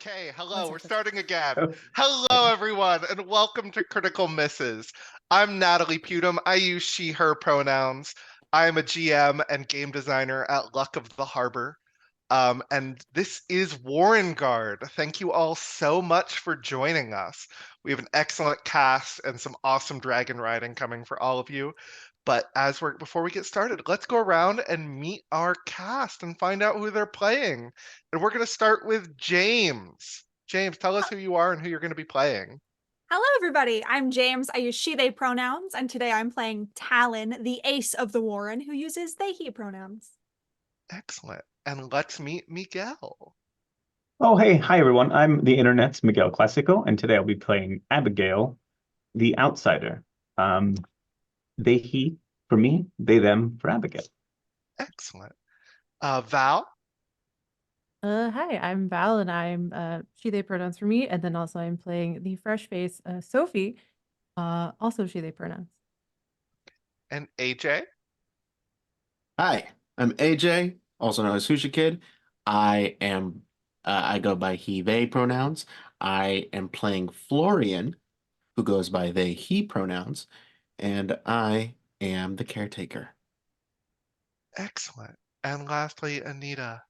Okay, One hello, we're second. starting again. Oh, Hello, everyone, and welcome to Critical Misses. I'm Natalie Putum. I use she, her pronouns. I'm a GM and game designer at Luck of the Harbor. And this is Warrenguard. Thank you all so much for joining us. We have an excellent cast and some awesome dragon riding coming for all of you. But before we get started, let's go around and meet our cast and find out who they're playing. And we're going to start with James. James, tell us who you are and who you're going to be playing. Hello, everybody. I'm James. I use she, they pronouns, and today I'm playing Talon, the ace of the Warren, who uses they, he pronouns. Excellent. And let's meet Miguel. oh, hey, hi everyone. I'm the internet's Miguel Classico, and today I'll be playing Abigail, the outsider. Um, they, he for me, they, them for Abigail. Excellent. Val. Hi, I'm Val, and I'm she, they pronouns for me, and then also I'm playing the fresh face Sophie, also she, they pronouns. And AJ. Hi, I'm AJ, also known as Husha Kid. I go by he, they pronouns. I am playing Florian, who goes by they, he pronouns, and I am the caretaker. Excellent. And lastly, Anita.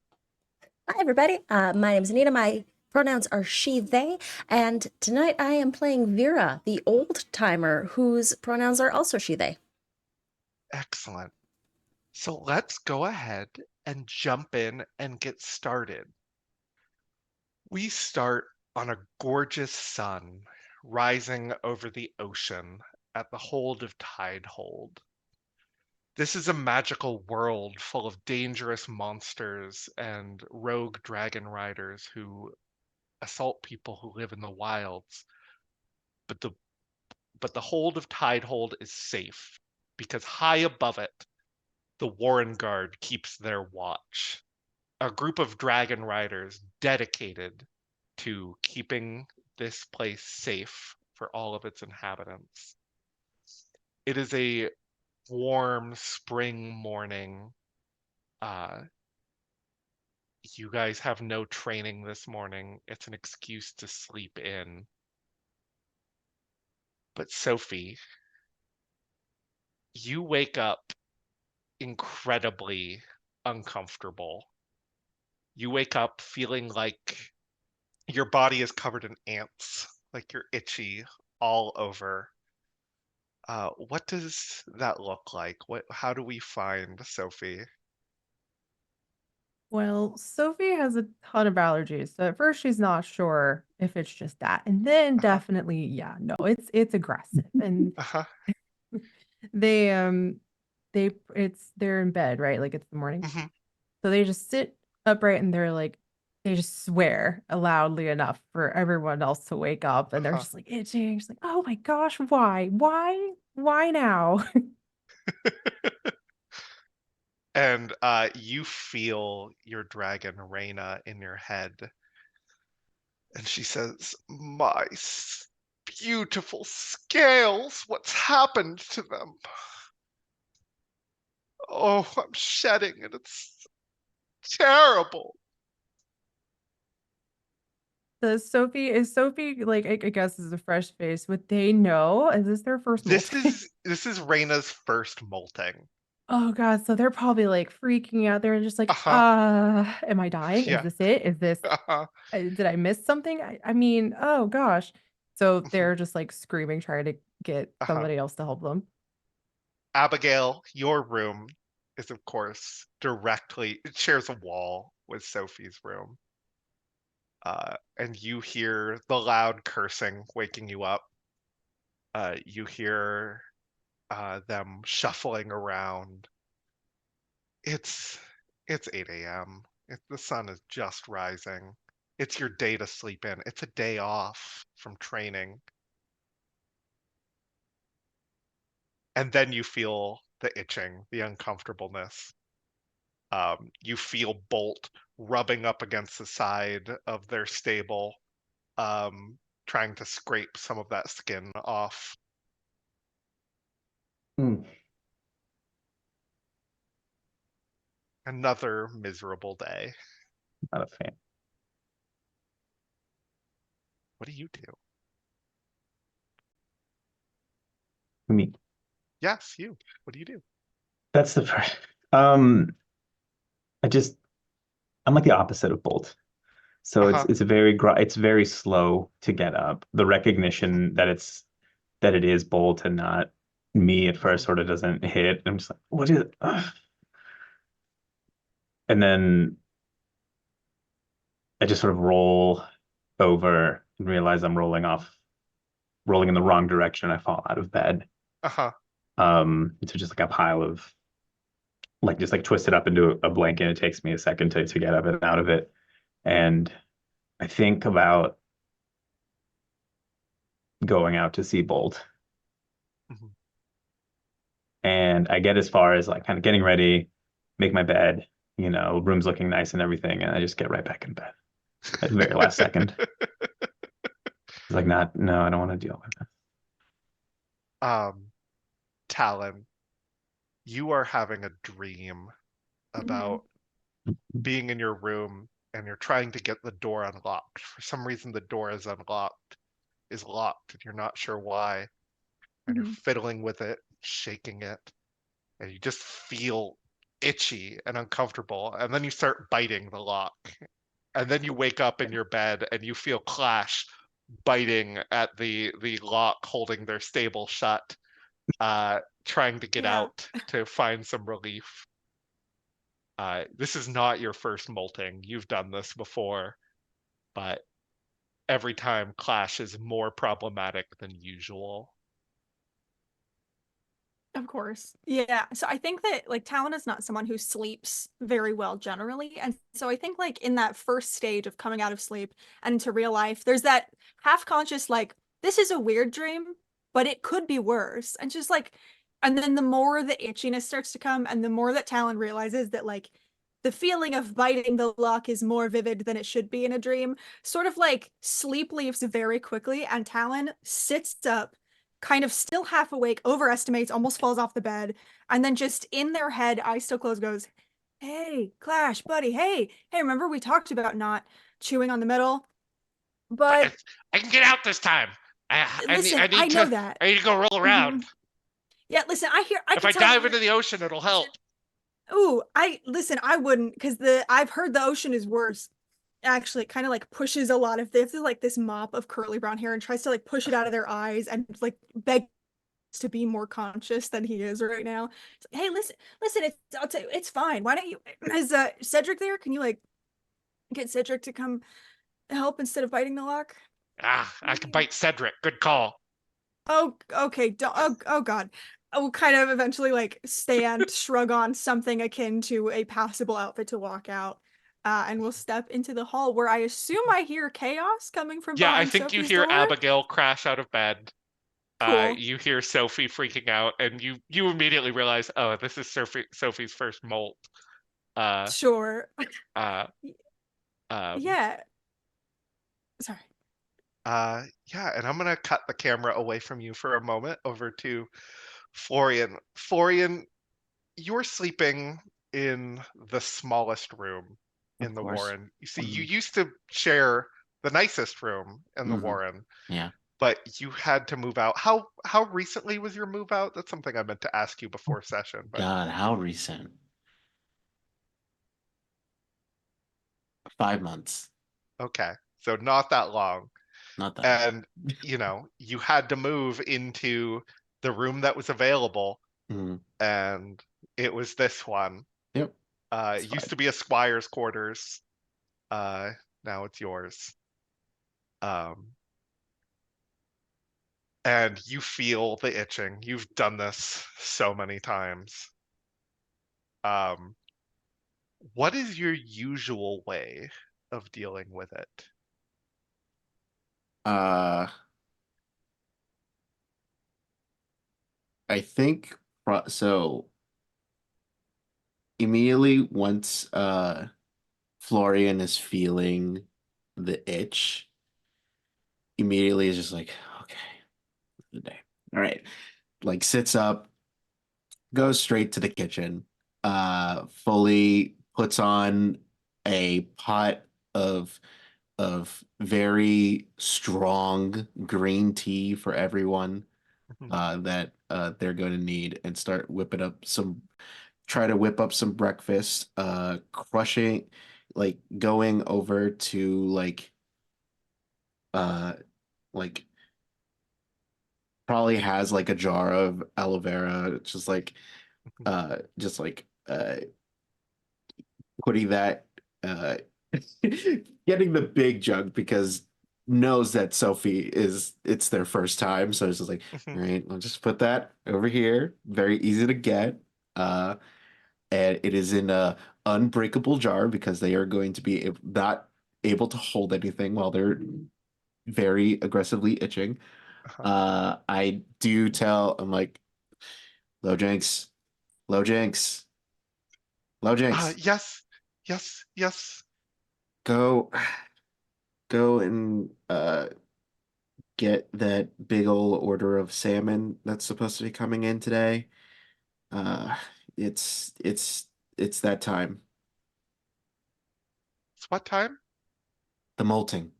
Hi, everybody. My name is Anita. My pronouns are she, they, and tonight I am playing Vera, the old timer, whose pronouns are also she, they. Excellent. So let's go ahead and jump in and get started. We start on a gorgeous sun rising over the ocean at the hold of Tidehold. This is a magical world full of dangerous monsters and rogue dragon riders who assault people who live in the wilds. But the hold of Tidehold is safe because high above it, the Warrenguard keeps their watch. A group of dragon riders dedicated to keeping this place safe for all of its inhabitants. It is a warm spring morning. Uh, you guys have no training this morning. It's an excuse to sleep in. But Sophie, you wake up incredibly uncomfortable. You wake up feeling like your body is covered in ants, like you're itchy all over. What does that look like? How do we find Sophie? Well, Sophie has a ton of allergies, so at first she's not sure if it's just that, and then Uh-huh. definitely, yeah, no, it's aggressive, and Uh-huh. they they're in bed, right? Like it's the morning, Hmm. so they just sit upright and they just swear loudly enough for everyone else to wake up, and they're Uh-huh. just like itching, just like, oh my gosh, why now? And you feel your dragon Reina in your head, and she says, "My beautiful scales, what's happened to them? Oh, I'm shedding, and it's terrible." Is Sophie like I guess is a fresh face? Would they know? Is this their first This molting? is this is Reina's first molting. Oh god, so they're probably like freaking out. They're just like, Uh-huh. am I dying? Is Yeah. this it? Is this Uh-huh. did I miss something? I mean, oh gosh." So Mhm. they're just like screaming, trying to get Uh-huh. somebody else to help them. Abigail, your room is of course it shares a wall with Sophie's room. And you hear the loud cursing waking you up. You hear them shuffling around. It's it's 8 a.m. The sun is just rising. It's your day to sleep in. It's a day off from training. And then you feel the itching, the uncomfortableness. You feel Bolt rubbing up against the side of their stable, trying to scrape some of that skin off. Hmm. Another miserable day. Not a fan. what do you do? Me. Yes, you. What do you do? That's the first. Um, I'm like the opposite of Bolt. So Uh-huh. it's very slow to get up. The recognition that it is Bolt and not me at first sort of doesn't hit. I'm just like, what is it? Ugh. And then I just sort of roll over and realize I'm rolling in the wrong direction. I fall out of bed. Uh-huh. Into just like a pile of like just like twisted up into a blanket. It takes me a second to get up and out of it. And I think about going out to see Bolt. Mhm. And I get as far as like kind of getting ready, make my bed, room's looking nice and everything, and I just get right back in bed at the very last second. It's like, not, no, I don't want to deal with it. Talon, you are having a dream about being in your room and you're trying to get the door unlocked. For some reason, the door is locked, and you're not sure why. And you're fiddling with it, shaking it, and you just feel itchy and uncomfortable. And then you start biting the lock. And then you wake up in your bed and you feel Clash biting at the lock, holding their stable shut, trying to get Yeah. out to find some relief. This is not your first molting. You've done this before, but every time Clash is more problematic than usual. Of course. Yeah. So I think that like Talon is not someone who sleeps very well generally. And so I think like in that first stage of coming out of sleep and into real life, there's that half conscious like, this is a weird dream, but it could be worse. And just like, and then the more the itchiness starts to come and the more that Talon realizes that like the feeling of biting the lock is more vivid than it should be in a dream, sort of like sleep leaves very quickly and Talon sits up kind of still half awake, overestimates, almost falls off the bed, and then just in their head, eyes still closed, goes, "Hey, Clash, buddy, hey, remember we talked about not chewing on the middle? But I can get out this time. listen, I know that. I need to go roll around. Yeah, listen, I If can I tell dive that into the ocean, it'll help. Ooh, I wouldn't, because I've heard the ocean is worse. Actually, it kind of like pushes a lot of this like this mop of curly brown hair and tries to like push it out of their eyes and like beg to be more conscious than he is right now. Hey, listen, I'll tell you, it's fine. Why don't you is Cedric there? Can you like get Cedric to come help instead of biting the lock? I can bite Cedric. Good call. Oh, okay. Don't, oh God. I will kind of eventually like stand, shrug on something akin to a passable outfit to walk out. And we'll step into the hall where I assume I hear chaos coming from Yeah, I behind think you Sophie's hear door. Abigail crash out of bed. Cool. You hear Sophie freaking out, and you immediately realize, oh, this is Sophie's first molt. Sure. Uh, Yeah. Sorry. yeah, and I'm gonna cut the camera away from you for a moment over to Florian. Florian, you're sleeping in the smallest room Of in the course. Warren. You see, you used to share the nicest room in the Warren, Yeah. but you had to move out. How recently was your move out? That's something I meant to ask you before session, but God, how recent? 5 months. okay. So not that long. Not that long. And you had to move into the room that was available, Mhm. and it was this one. Yep. It used to be a squire's quarters. Now it's yours. And you feel the itching. You've done this so many times. What is your usual way of dealing with it? I think so. Immediately once Florian is feeling the itch, immediately is just like, okay, the day. All right. Like sits up, goes straight to the kitchen, fully puts on a pot of of very strong green tea for everyone that they're going to need, and try to whip up some breakfast, crushing, like going over to uh like probably has like a jar of aloe vera, just like putting that uh getting the big jug, because knows that it's their first time, so it's just like, all right, I'll just put that over here, very easy to get. And it is in a unbreakable jar, because they are going to be not able to hold anything while they're very aggressively itching. I do tell, I'm like, low jinx, low jinx, low jinx, Yes, yes, yes. go go and get that big old order of salmon that's supposed to be coming in today. Uh, it's that time. It's what time? The molting,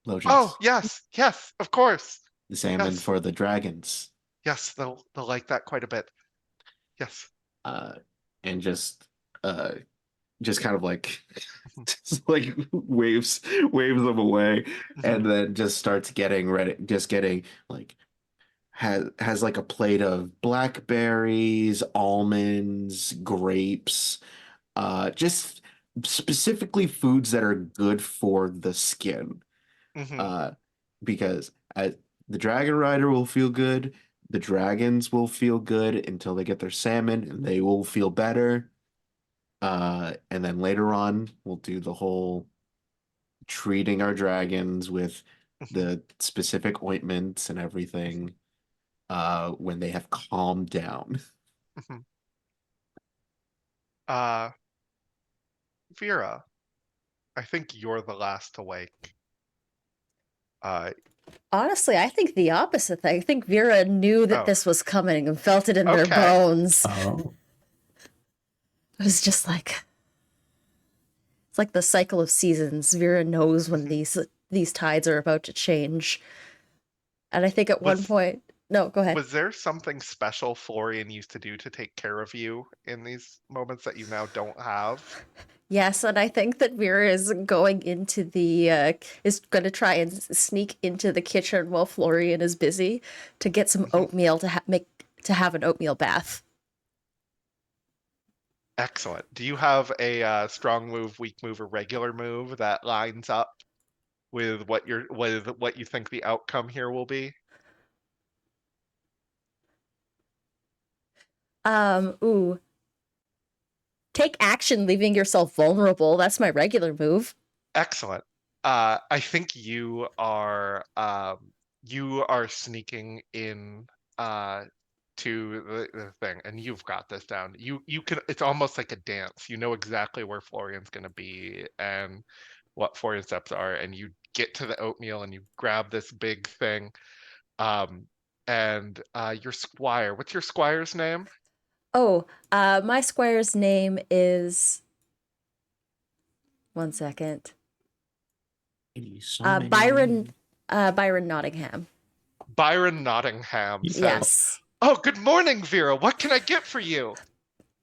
low Oh, jinx, yes, yes, of course. the salmon Yes, for the dragons. yes, they'll like that quite a bit. Yes. Uh, and uh just kind of like just like waves them away, and then just starts getting ready, just getting like has like a plate of blackberries, almonds, grapes, just specifically foods that are good for the skin. Hmm. Uh, because the dragon rider will feel good, the dragons will feel good until they get their salmon, and they will feel better. And then later on, we'll do the whole treating our dragons with the specific ointments and everything, when they have calmed down. Hmm. Uh, Vera, I think you're the last awake. Uh, Honestly, I think the opposite thing. I think Vera knew that oh, this was coming and felt it in their okay. bones. Oh, It was just like it's like the cycle of seasons. Vera knows when these tides are about to change. And I think at one Was point, no, go ahead. was there something special Florian used to do to take care of you in these moments that you now don't have? Yes, and I think that Vera is going into is going to try and sneak into the kitchen while Florian is busy to get some Mhm. oatmeal to have an oatmeal bath. Excellent. Do you have a strong move, weak move, or regular move that lines up with what you think the outcome here will be? Ooh, take action, leaving yourself vulnerable. That's my regular move. Excellent. I think you are sneaking in to the thing, and you've got this down. You can. It's almost like a dance. You know exactly where Florian's going to be and what Florian's steps are, and you get to the oatmeal and you grab this big thing. Um, and your squire. What's your squire's name? Oh, my squire's name is one second. Byron Byron Nottingham. Byron Nottingham yeah. says, Yes. "Oh, good morning, Vera. What can I get for you?"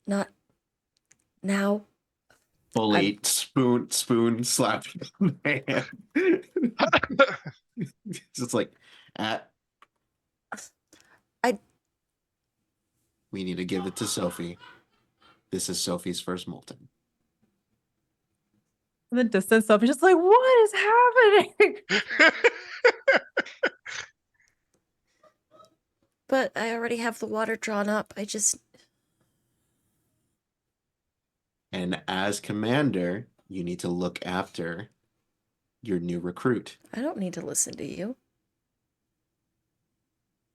Not now. Fully spoon slapping the hand. It's like, at I we need to give it to Sophie. This is Sophie's first molten. In the distance, Sophie's just like, what is happening? but I already have the water drawn up. And as commander, you need to look after your new recruit. I don't need to listen to you.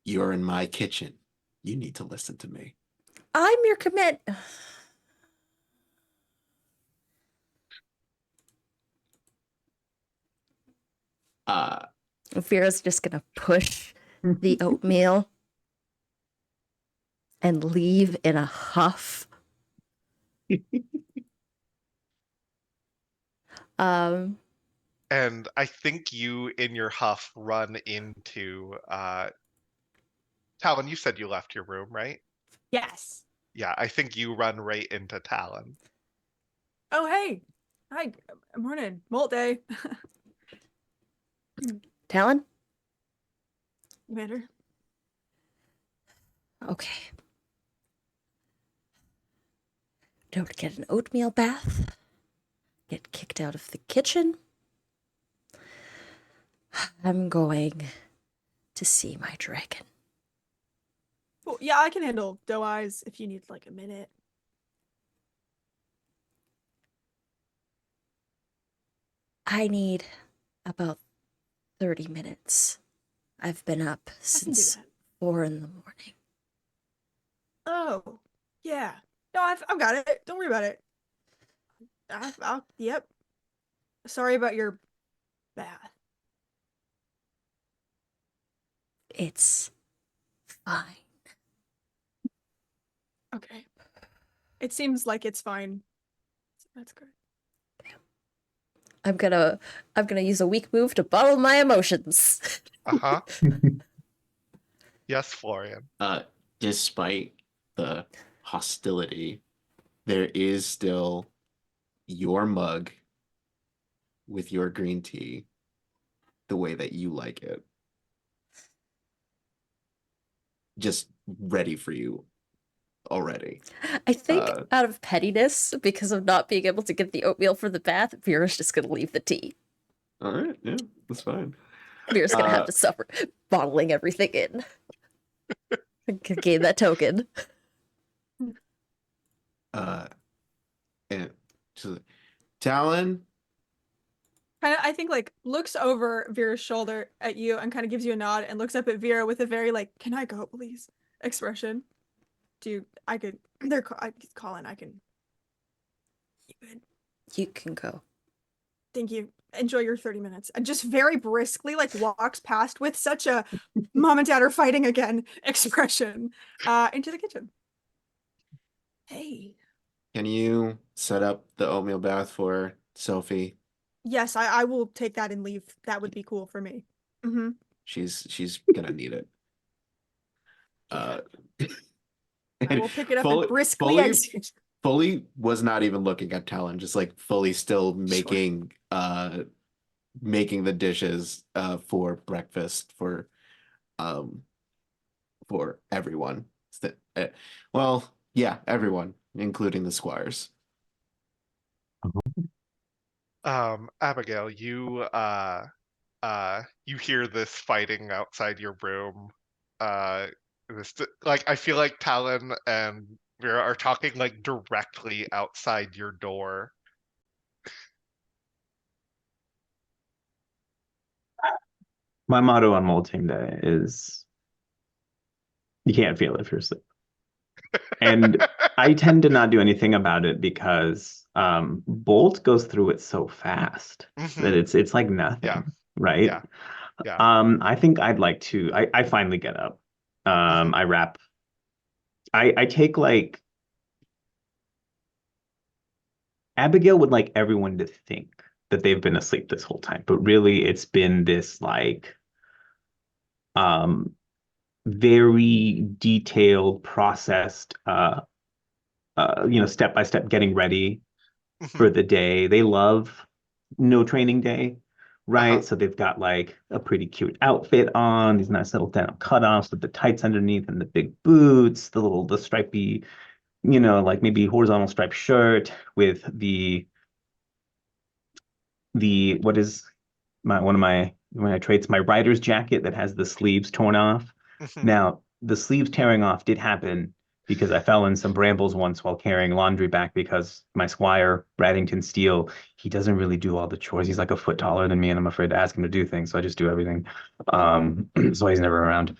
You're in my kitchen. You need to listen to me. I'm your command. Vera's just gonna push the oatmeal and leave in a huff. Um, And I think you, in your huff, run into Talon. You said you left your room, right? Yes. Yeah, I think you run right into Talon. Oh, hey. Hi. Morning. Molt day. Talon? Commander. Okay. Don't get an oatmeal bath. Get kicked out of the kitchen. I'm going to see my dragon. Oh, yeah, I can handle doe eyes if you need like a minute. I need about 30 minutes. I've been up I can do since that. 4 in the morning. Oh, yeah. No, I've got it. Don't worry about it. Yep. Sorry about your bath. It's fine. Okay. It seems like it's fine. That's good. I'm gonna use a weak move to bottle my emotions. Uh-huh. Yes, Florian. Despite the hostility, there is still your mug with your green tea the way that you like it. Just ready for you already. I think out of pettiness, because of not being able to get the oatmeal for the bath, Vera's just gonna leave the tea. All right, yeah, that's fine. Vera's gonna have to suffer bottling everything in. Gain that token. And so, Talon, Kind of, I think like looks over Vera's shoulder at you and kind of gives you a nod and looks up at Vera with a very like, "Can I go, please?" expression. I could. He's calling. I can. You good? You can go. Thank you. Enjoy your 30 minutes. And just very briskly, like walks past with such a mom and dad are fighting again expression into the kitchen. Hey. can you set up the oatmeal bath for Sophie? Yes, I will take that and leave. That would be cool for me. Mm-hmm. She's gonna need it. Yeah. Uh, I will pick it up fully, and briskly fully, exit. fully was not even looking at Talon, just like fully still making making the dishes for breakfast um for everyone. Well, yeah, everyone, including the squires. Abigail, you hear this fighting outside your room. Like I feel like Talon and Vera are talking like directly outside your door. My motto on Molting Day is you can't feel it if you're asleep. And I tend to not do anything about it because Bolt goes through it so fast that it's like nothing, Yeah. right? Yeah. Yeah. I think I'd like to. I finally get up. I wrap. I take like Abigail would like everyone to think that they've been asleep this whole time, but really it's been this like very detailed, processed step by step getting ready for the day. They love no training day, right? So they've got like a pretty cute outfit on, these nice little denim cutoffs with the tights underneath and the big boots, the stripy, like maybe horizontal striped shirt with the what is one of my traits, my rider's jacket that has the sleeves torn off. Now, the sleeves tearing off did happen because I fell in some brambles once while carrying laundry back because my squire, Braddington Steele, he doesn't really do all the chores. He's like a foot taller than me, and I'm afraid to ask him to do things, so I just do everything. So he's never around.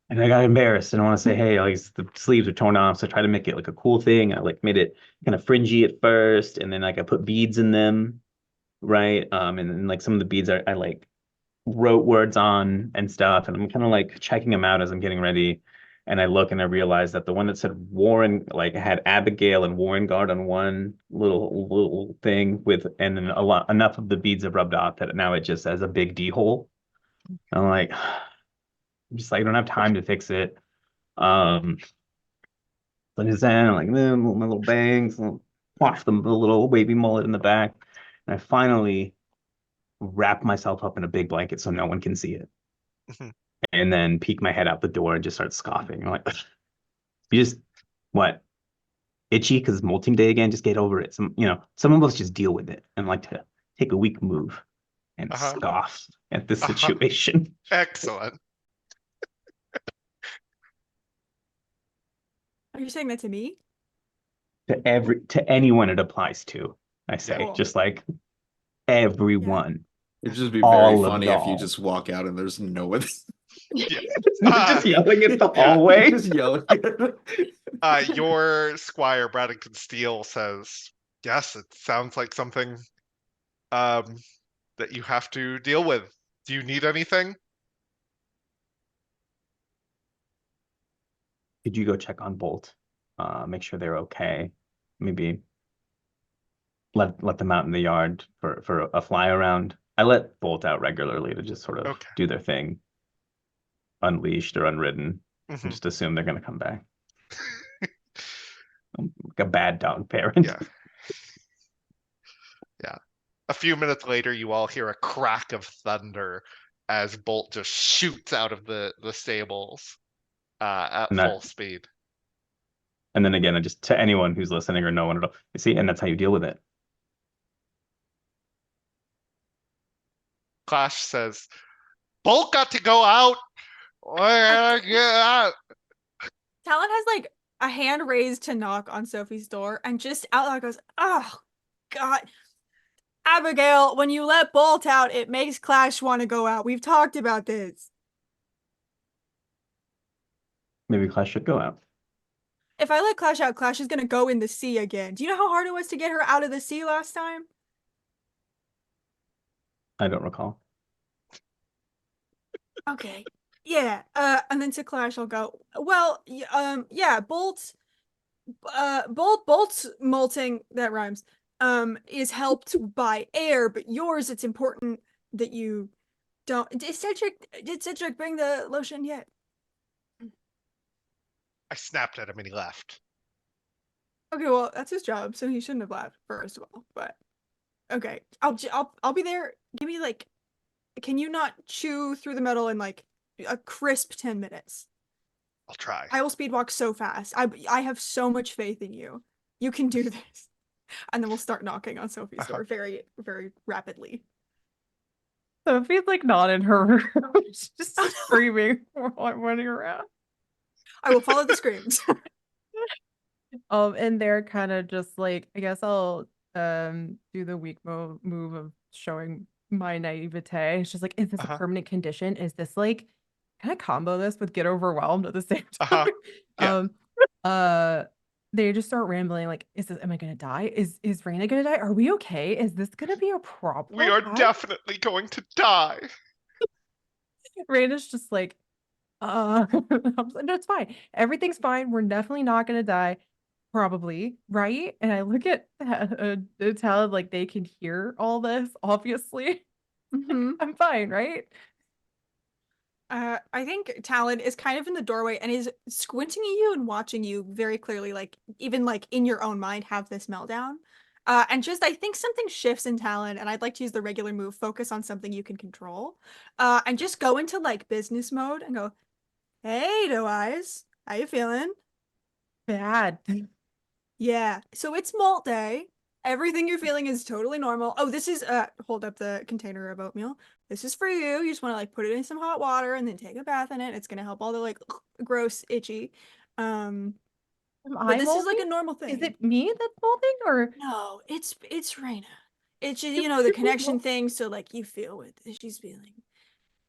And I got embarrassed and I want to say, hey, like the sleeves are torn off. So I try to make it like a cool thing. I like made it kind of fringy at first, and then like I put beads in them, right? And then like some of the beads I like wrote words on and stuff, and I'm kind of like checking them out as I'm getting ready. And I look and I realize that the one that said Warren, like had Abigail and Warrenguard on one little thing with, and then enough of the beads have rubbed off that now it just has a big D hole. And I'm like, I'm just like, I don't have time to fix it. So I just like my little bangs, and wash them the little wavy mullet in the back, and I finally wrap myself up in a big blanket so no one can see it, Mhm. and then peek my head out the door and just start scoffing. I'm like, you just what? Itchy because it's molting day again? Just get over it. Some of us just deal with it and like to take a weak move and Uh-huh. scoff at the Uh-huh. situation. Excellent. Are you saying that to me? To anyone it applies to, I say, Cool. just like everyone. It'd just be All very of funny if you y'all. just walk out and there's no one. Yeah. Just yelling at the Yeah. hallway. Just yelling. Your squire, Bradington Steele, says, yes, it sounds like something that you have to deal with. Do you need anything? Could you go check on Bolt? Make sure they're okay. Maybe let them out in the yard for a fly around. I let Bolt out regularly to just sort of Okay. do their thing, unleashed or unridden. And Mhm. just assume they're gonna come back. I'm like a bad dog parent. Yeah. Yeah. A few minutes later, you all hear a crack of thunder as Bolt just shoots out of the stables at And full that, speed. and then again, just to anyone who's listening or no one at all, you see, and that's how you deal with it. Clash says, Bolt got to go out. Get out. Talon has like a hand raised to knock on Sophie's door and just out loud goes, oh, God. Abigail, when you let Bolt out, it makes Clash want to go out. We've talked about this. Maybe Clash should go out. If I let Clash out, Clash is going to go in the sea again. Do you know how hard it was to get her out of the sea last time? I don't recall. Okay. Yeah. And then to Clash, I'll go, well, yeah, Bolt's molting, that rhymes, is helped by air, but yours, it's important that you don't. Did Cedric bring the lotion yet? I snapped at him and he left. Okay, well, that's his job, so he shouldn't have left, first of all. But okay, I'll be there. Give me like, can you not chew through the metal in like a crisp 10 minutes? I'll try. I will speed walk so fast. I have so much faith in you. You can do this. And then we'll start knocking on Sophie's door very, very rapidly. Sophie's like not in her room. She's just screaming while I'm running around. I will follow the screams. And they're kind of just like, I guess I'll do the weak move of showing my naivete. It's just like, is this a permanent condition? Is this like, can I combo this with get overwhelmed at the same time? Yeah. They just start rambling like, am I gonna die? Is Raina gonna die? Are we okay? Is this gonna be a problem? We are definitely going to die. Raina's just like, no, it's fine. Everything's fine. We're definitely not gonna die. Probably, right? And I look at Talon like they can hear all this, obviously. I'm fine, right? I think Talon is kind of in the doorway and is squinting at you and watching you very clearly, like even like in your own mind have this meltdown. And just I think something shifts in Talon, and I'd like to use the regular move, focus on something you can control. And just go into like business mode and go, hey, Doe Eyes, how you feeling? Bad. Yeah, so it's malt day. Everything you're feeling is totally normal. Oh, this is hold up the container of oatmeal. This is for you. You just want to like put it in some hot water and then take a bath in it. It's gonna help all the like gross, itchy. But this is like a normal thing. Is it me that's molding or no? It's Raina. It's just, you know, the connection thing. So like you feel what she's feeling.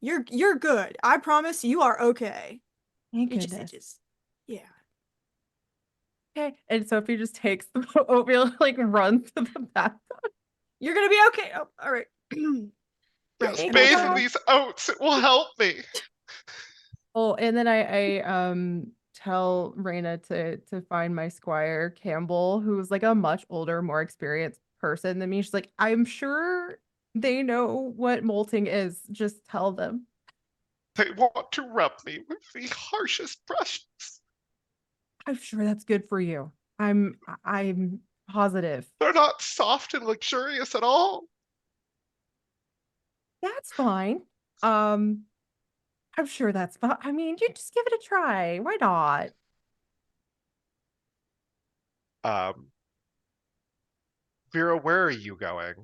You're good. I promise you are okay. Thank It goodness. just yeah. Okay. And Sophie just takes the oatmeal, like runs to the bathtub. You're gonna be okay. Oh, all right. Yes, Right. bathe in these oats. It will help me. Oh, and then I tell Raina to find my squire Campbell, who's like a much older, more experienced person than me. She's like, I'm sure they know what molting is. Just tell them. They want to rub me with the harshest brushes. I'm sure that's good for you. I'm positive. They're not soft and luxurious at all. That's fine. I'm sure that's fine. I mean, you just give it a try. Why not? Vera, where are you going?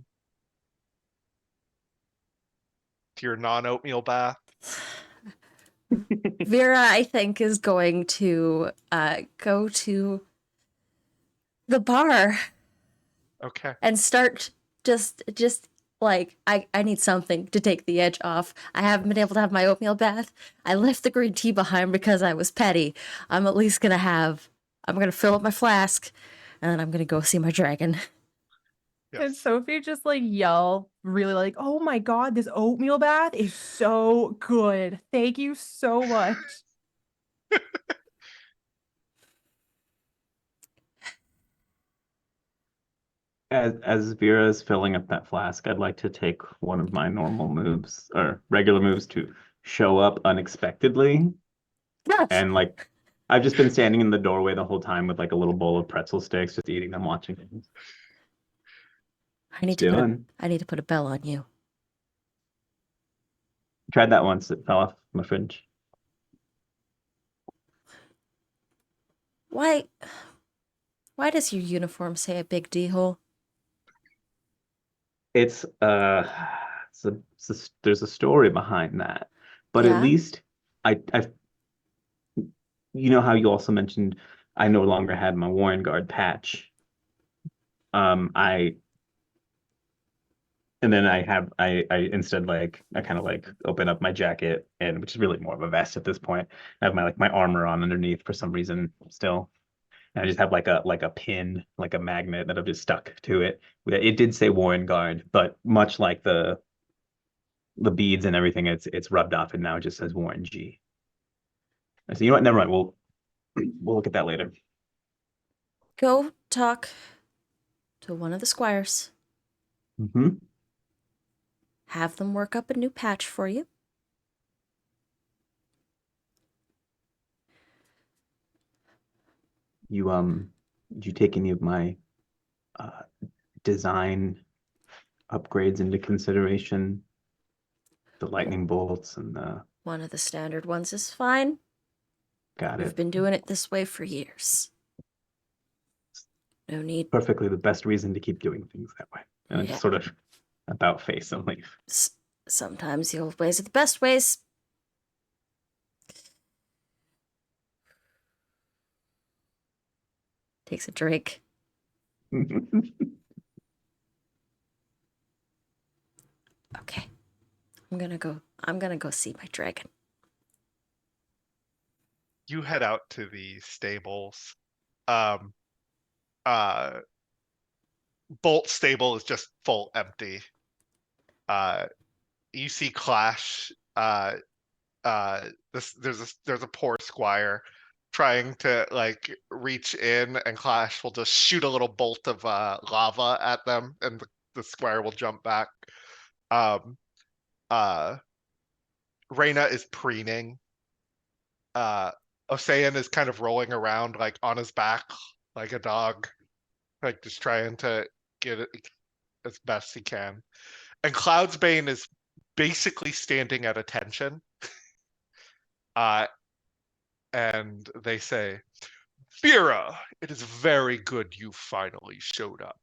To your non-oatmeal bath? Vera, I think, is going to go to the bar Okay. and start just like I need something to take the edge off. I haven't been able to have my oatmeal bath. I left the green tea behind because I was petty. I'm at least I'm gonna fill up my flask and then I'm gonna go see my dragon. And Yes. Sophie just like yell really like, oh my God, this oatmeal bath is so good. Thank you so much. As Vera is filling up that flask, I'd like to take one of my normal moves or regular moves to show up unexpectedly. And like I've just been standing in the doorway the whole time with like a little bowl of pretzel sticks, just eating them, watching things. I need to put a bell on you. Tried that once, it fell off my fridge. Why does your uniform say a big D hole? It's there's a story behind that, but at Yeah. least I you know how you also mentioned I no longer had my Warrenguard patch. I and then I instead like I kind of like open up my jacket, and which is really more of a vest at this point. I have my armor on underneath for some reason still. And I just have like a pin, like a magnet that I've just stuck to it. It did say Warrenguard, but much like the beads and everything, it's rubbed off and now it just says Warren G. I said, you know what? Never mind. We'll look at that later. Go talk to one of the squires. Mm-hmm. Have them work up a new patch for you. Did you take any of my design upgrades into consideration? The lightning bolts and the One of the standard ones is fine. got We've it. been doing it this way for years. No need. Perfectly the best reason to keep doing things that way. And Yeah. it's sort of about face and leave. Sometimes the old ways are the best ways. Takes a drink. Okay. I'm gonna go see my dragon. You head out to the stables. Um, Bolt stable is just full empty. You see Clash. There's a poor squire trying to like reach in, and Clash will just shoot a little bolt of lava at them, and the squire will jump back. Raina is preening. Osean is kind of rolling around like on his back like a dog, like just trying to get it as best he can. And Cloudsbane is basically standing at attention. And they say, Vera, it is very good you finally showed up.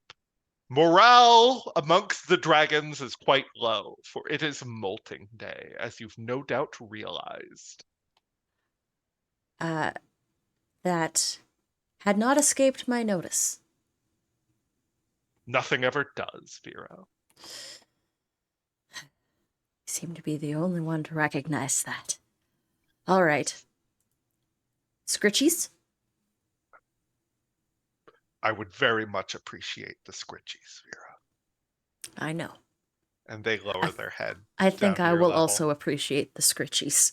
Morale amongst the dragons is quite low, for it is molting day, as you've no doubt realized. That had not escaped my notice. Nothing ever does, Vera. You seem to be the only one to recognize that. All right. Scritchies? I would very much appreciate the scritchies, Vera. I know. And they lower their head. I think down to I your will level. also appreciate the scritchies.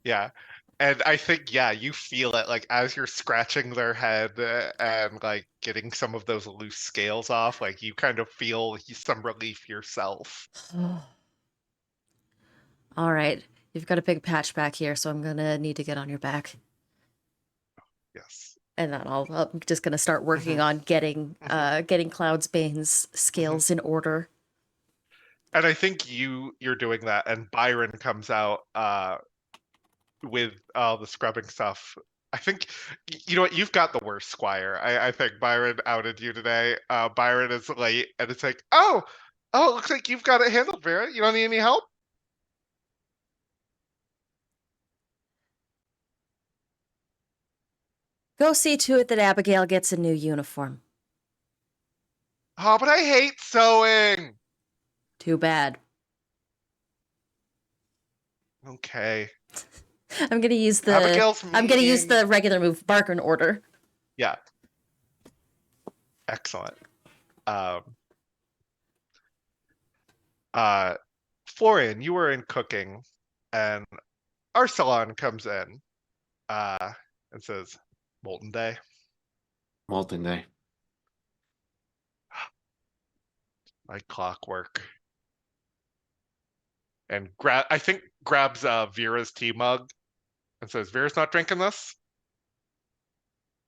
Yeah. And I think, yeah, you feel it like as you're scratching their head and like getting some of those loose scales off, like you kind of feel some relief yourself. All right. You've got a big patch back here, so I'm gonna need to get on your back. Yes. And then I'm just gonna start working on getting Cloud's Bane's scales in order. And I think you're doing that, and Byron comes out with all the scrubbing stuff. I think you know what, you've got the worst squire. I think Byron outed you today. Byron is late, and it's like, oh, it looks like you've got it handled, Vera. You don't need any help. Go see to it that Abigail gets a new uniform. Oh, but I hate sewing. Too bad. Okay. I'm gonna use Abigail's mean. the regular move, bark in order. Yeah. Excellent. Um, Florian, you were in cooking, and Arsalan comes in and says, Molten Day. Molten Day. Like clockwork. And I think grabs Vera's tea mug and says, Vera's not drinking this?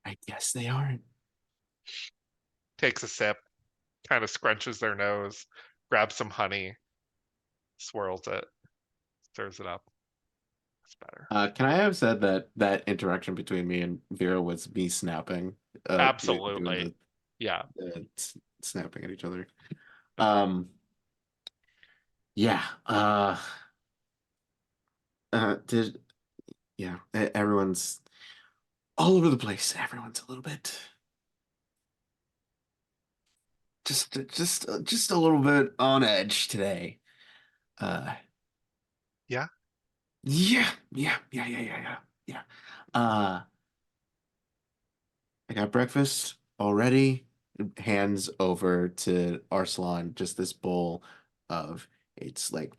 I guess they aren't. Takes a sip, kind of scrunches their nose, grabs some honey, swirls it, stirs it up. It's better. Can I have said that that interaction between me and Vera was me snapping? Absolutely. Doing Yeah. the snapping at each other. Yeah. Everyone's all over the place. Everyone's a little bit just a little bit on edge today. Yeah. Yeah. I got breakfast already. Hands over to Arsalan, just this bowl of it's like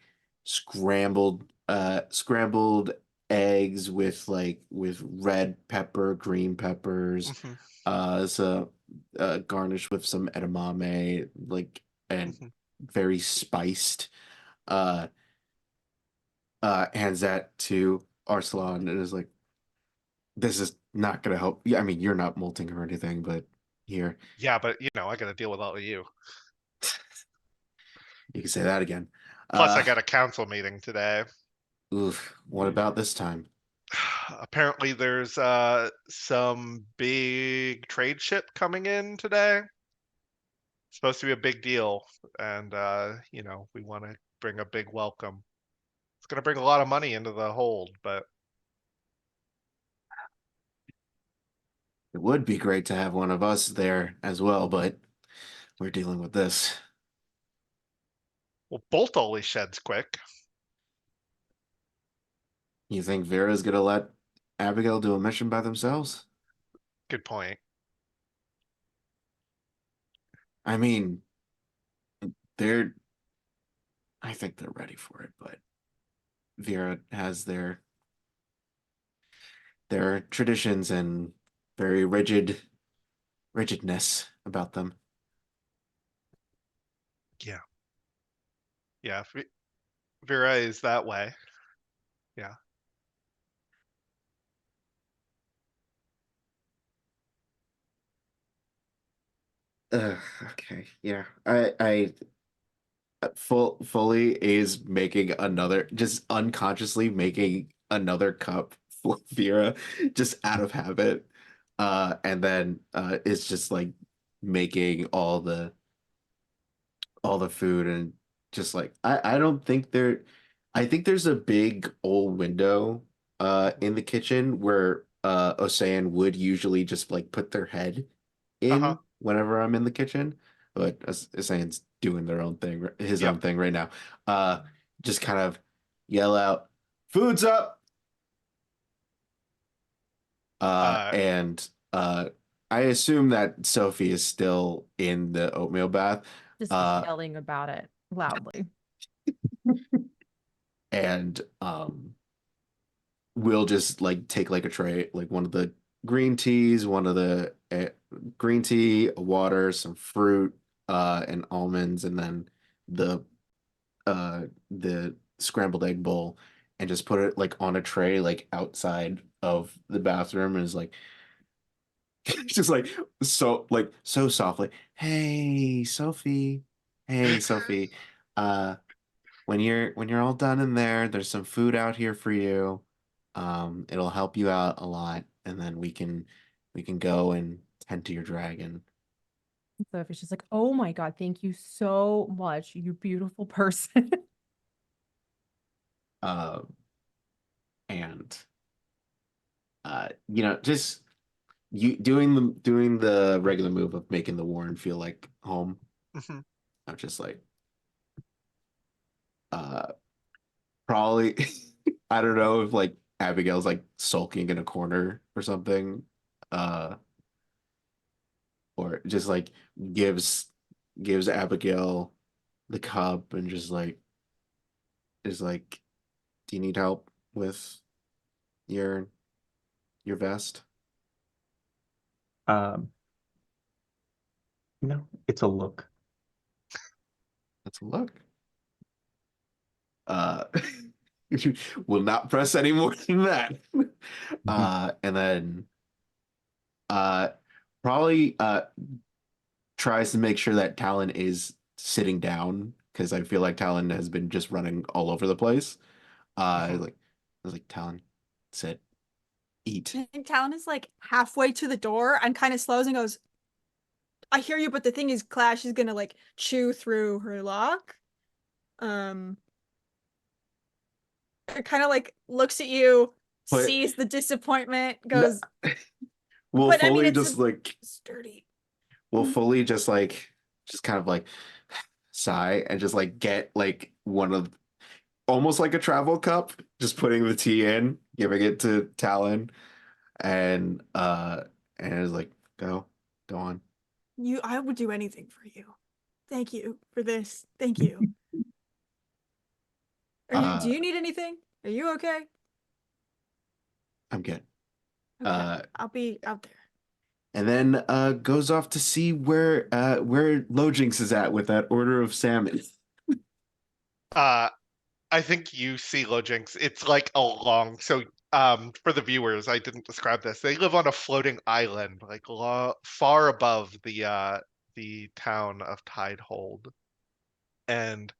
scrambled eggs with with red pepper, green peppers, so garnished with some edamame, and very spiced. Uh Hands that to Arsalan and is like, this is not gonna help. Yeah, I mean, you're not molting or anything, but here. Yeah, but you know, I gotta deal with all of you. You can say that again. Plus, I got a council meeting today. Oof, what about this time? Apparently, there's some big trade ship coming in today. It's supposed to be a big deal, and you know, we want to bring a big welcome. It's gonna bring a lot of money into the hold, but It would be great to have one of us there as well, but we're dealing with this. well, Bolt always sheds quick. You think Vera's gonna let Abigail do a mission by themselves? Good point. I mean, they're I think they're ready for it, but Vera has their traditions and very rigidness about them. Yeah. Yeah, Vera is that way. Yeah. Okay, yeah. I fully is making another, just unconsciously making another cup for Vera just out of habit. And then it's just like making all the food and just like I don't think there I think there's a big old window in the kitchen where Ocean would usually just like put their head Uh-huh. in whenever I'm in the kitchen, but Ocean's doing their own thing, his Yep. own thing right now. Just kind of yell out, "Food's up!" And I assume that Sophie is still in the oatmeal bath. Just yelling about it loudly. And we'll just like take like a tray, like one of the green teas, one of the green tea, water, some fruit, and almonds, and then the the scrambled egg bowl, and just put it like on a tray, like outside of the bathroom, and is like just like so softly, hey Sophie, hey Sophie, uh when you're all done in there, there's some food out here for you. It'll help you out a lot, and then we can go and tend to your dragon. So if it's just like, oh my God, thank you so much, you beautiful person. Uh, and you know, just you doing the regular move of making the Warren feel like home. Mhm. I'm just like, uh, probably, I don't know if like Abigail's like sulking in a corner or something. Uh, or just like gives gives Abigail the cup and just like is like, do you need help with your your vest? Um, no, it's a look. Let's look. Uh will not press any more than that. And then uh probably tries to make sure that Talon is sitting down because I feel like Talon has been just running all over the place. Mhm. Like I was like, Talon, sit, eat. I think Talon is like halfway to the door and kind of slows and goes, I hear you, but the thing is, Clash is gonna like chew through her lock. Um, it kind of like looks at you, But sees the disappointment, no, goes, we'll but I mean, fully it's just like sturdy. we'll fully just like just kind of like sigh and just like get like one of almost like a travel cup, just putting the tea in, giving it to Talon, and it's like go on. I would do anything for you. Thank you for this. Thank you. Do Uh you need anything? Are you okay? I'm good. Okay, Uh I'll be out there. and then goes off to see where Lojinx is at with that order of salmon. Uh, I think you see Lojinx. It's like a long. So, for the viewers, I didn't describe this. They live on a floating island, like far above the town of Tidehold, and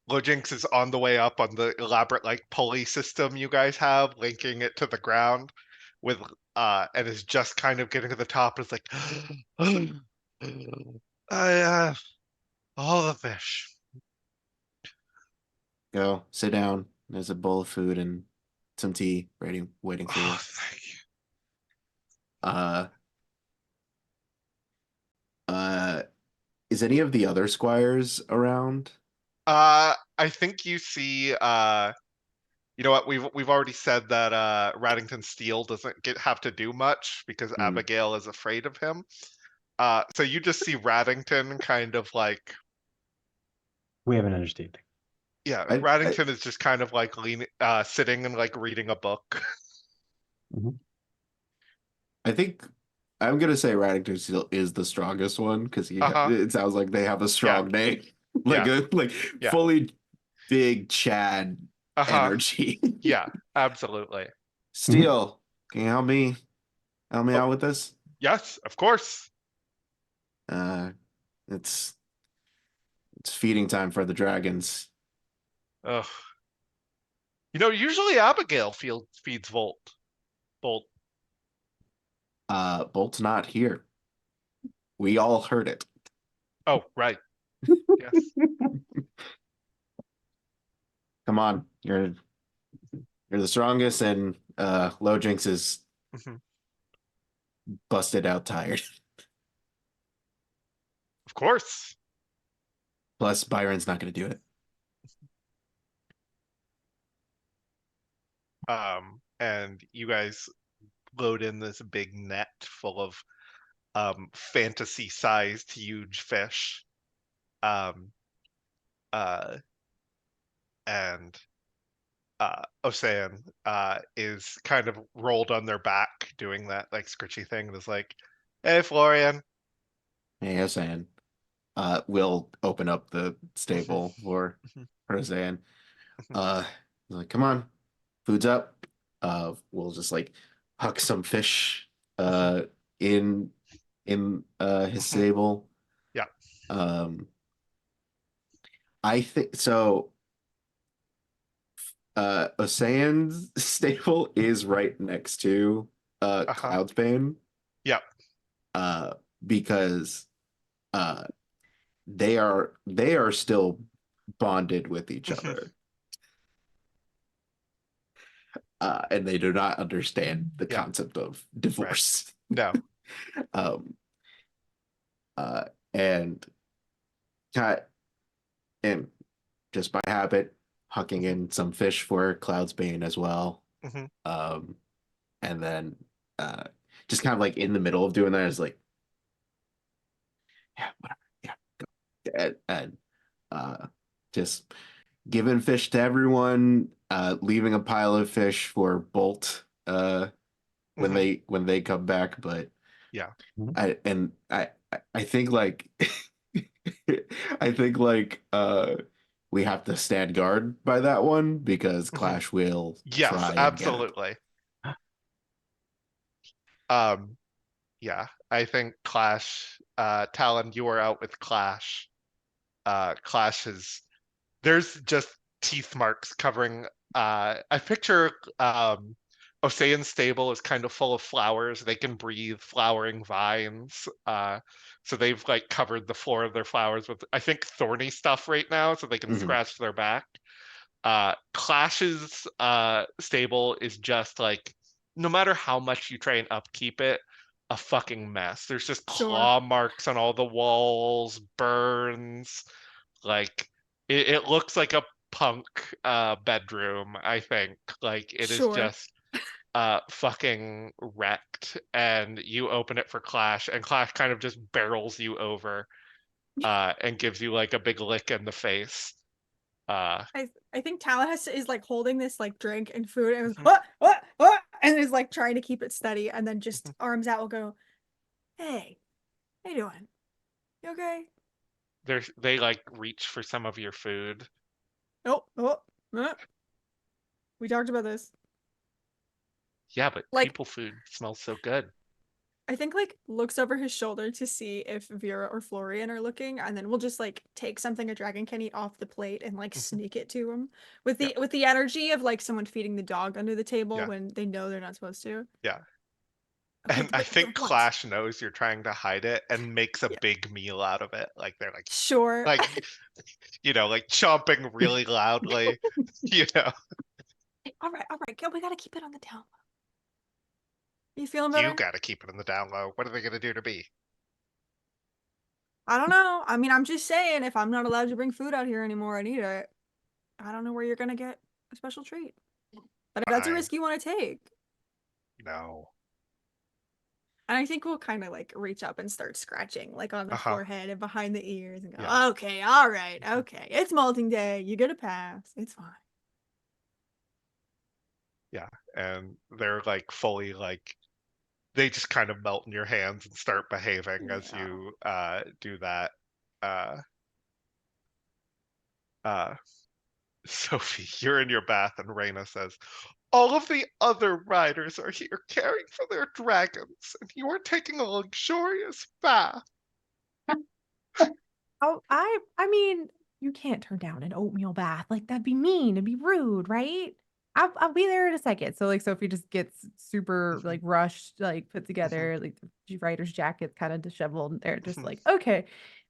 Lojinx is on the way up on the elaborate like pulley system you guys have, linking it to the ground with and is just kind of getting to the top. It's like, I all the fish. Go sit down. There's a bowl of food and some tea ready waiting for Oh, you. thank you. Uh uh is any of the other squires around? I think you see you know what, we've already said that Raddington Steele doesn't have to do much because Hmm. Abigail is afraid of him. So you just see Raddington kind of like, We have an understanding. yeah, I Raddington is just kind of like leaning sitting and like reading a book. Mhm. I think I'm gonna say Raddington still is the strongest one because Uh-huh. it sounds like they have a Yeah, strong name, yeah, like yeah. fully big Chad Uh-huh. energy. Yeah, absolutely. Mhm. Steel, can you help me Oh, out with this? yes, of course. Uh, it's it's feeding time for the dragons. Ugh. You know, usually Abigail feeds Bolt. Bolt's not here. We all heard it. Oh, right. Yes. Come on, you're the strongest, and Lojinx is Mhm. busted out tired. Of course. Plus, Byron's not gonna do it. And you guys load in this big net full of fantasy-sized huge fish. Um, uh, and Ocean is kind of rolled on their back doing that like scritchy thing and is like, "Hey, Florian." Hey, Hassan. We'll open up the Mhm, stable for mhm, Hassan. mhm, He's like, come on, food's up. We'll just like huck some fish mhm, in his mhm. stable. Yeah. Um, I think so. Ocean's stable is right next to Uh-huh. Cloudspan. Yeah. Uh, because uh they are still bonded with each Mhm. other. And they do not understand the Yeah. concept of Right. divorce. No. um uh and cat and just by habit hucking Mhm, in some fish for Cloudsbane as well. mhm, um and then uh just kind of like in the middle of doing that is like, yeah, whatever, yeah, and just giving fish to everyone, leaving a pile of fish for Bolt when mhm. they come back. But Yeah. I think like I think like we have to stand guard by that one because Mhm. Clash will Yes, try and get it. absolutely. Um, yeah. I think Clash, Talon, you are out with Clash. Clash is there's just teeth marks covering I picture Ocean's stable is kind of full of flowers. They can breathe flowering vines. So they've like covered the floor of their flowers with I think thorny stuff right now so they can Mhm. scratch their back. Clash's stable is just like no matter how much you try and upkeep it, a fucking mess. There's just Sure. claw marks on all the walls, burns, like it looks like a punk bedroom, I think. Like it is Sure. just fucking wrecked. And you open it for Clash, and Clash kind of just barrels you over and gives you like a big lick in the face. Uh I think Talon is like holding this like drink and food and is what and is like trying to keep it steady and then just arms out will go, hey, how you doing? You okay? they like reach for some of your food. Oh, oh, we talked about this. Yeah, but Like people food smells so good. I think like looks over his shoulder to see if Vera or Florian are looking, and then we'll just like take something a dragon can eat off the plate and like Mhm. sneak it to him with Yeah, the energy of like someone feeding the dog under the table yeah, when they know they're not supposed to. yeah. Okay, And I but think what? Clash knows you're trying to hide it and makes a Yeah, big meal out of it. Like they're sure. like like chomping really loudly, you know. All right, we gotta keep it on the down. You feeling You better? got to keep it in the down low. What are they going to do to me? I don't know. I mean, I'm just saying, if I'm not allowed to bring food out here anymore and eat it, I don't know where you're gonna get a special treat. But if that's a Fine. risk you want to take, No. and I think we'll kind of like reach up and start scratching, like on the Uh-huh. forehead and behind the ears, and Yeah. go, okay, all right, okay, it's molting day. You get a pass. It's fine. Yeah. And they're like fully like they just kind of melt in your hands and start behaving as Yeah. you do that. Uh uh Sophie, you're in your bath and Reina says, "All of the other riders are here caring for their dragons, and you are taking a luxurious bath." Oh, I mean, you can't turn down an oatmeal bath. Like that'd be mean. It'd be rude, right? I'll be there in a second. So like Sophie just gets super Mhm, like rushed, like put mhm, together, like the writer's jacket kind of disheveled. And they're just mhm. like, okay.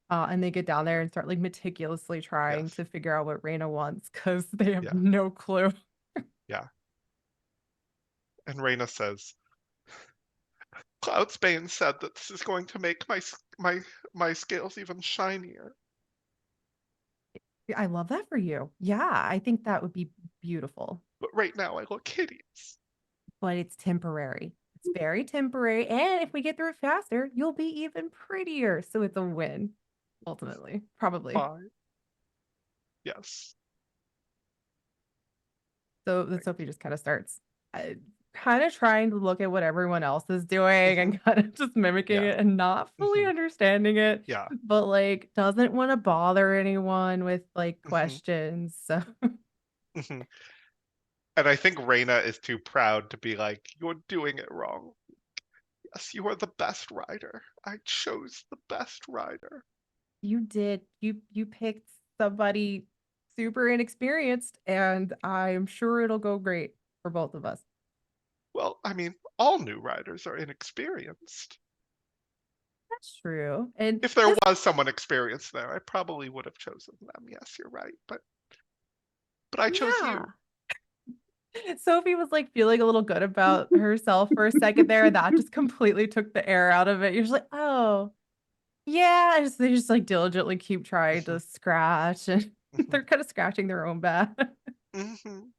And they get down there and start like meticulously trying Yes. to figure out what Raina wants because they have Yeah. no clue. Yeah. And Reina says, "Cloudsbane said that this is going to make my scales even shinier, I love that for you. Yeah, I think that would be beautiful. but right now I look hideous." But it's temporary. It's very temporary. And if we get through it faster, you'll be even prettier. So it's a win, ultimately, probably. Fine. Yes. So then Sophie just kind of starts kind of trying to look at what everyone else is doing and kind of just mimicking Yeah. it and not fully Mhm. understanding it, Yeah. but like doesn't want to bother anyone with like Mhm. questions. So Mhm. And I think Reina is too proud to be like, "You're doing it wrong. Yes, you are the best rider. I chose the best rider." you did you picked somebody super inexperienced, and I'm sure it'll go great for both of us. Well, I mean, all new riders are inexperienced. That's true. And If there this was someone experienced there, I probably would have chosen them. Yes, you're right. But I chose Yeah. you. Sophie was like feeling a little good about herself for a second there, and that just completely took the air out of it. You're just like, oh, yeah. They just like diligently keep trying to Mhm. scratch, and Mhm. they're kind of scratching their own back. Mhm.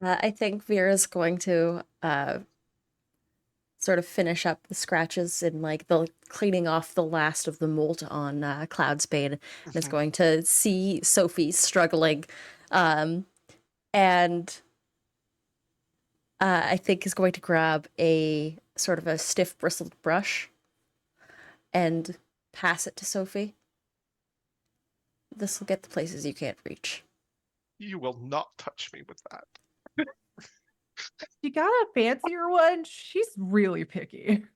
I think Vera's going to sort of finish up the scratches and like the cleaning off the last of the mold on Cloudspade, and is Mhm. going to see Sophie struggling, um, and I think is going to grab a sort of a stiff bristled brush and pass it to Sophie. This will get the places you can't reach. You will not touch me with that. You got a fancier one? She's really picky.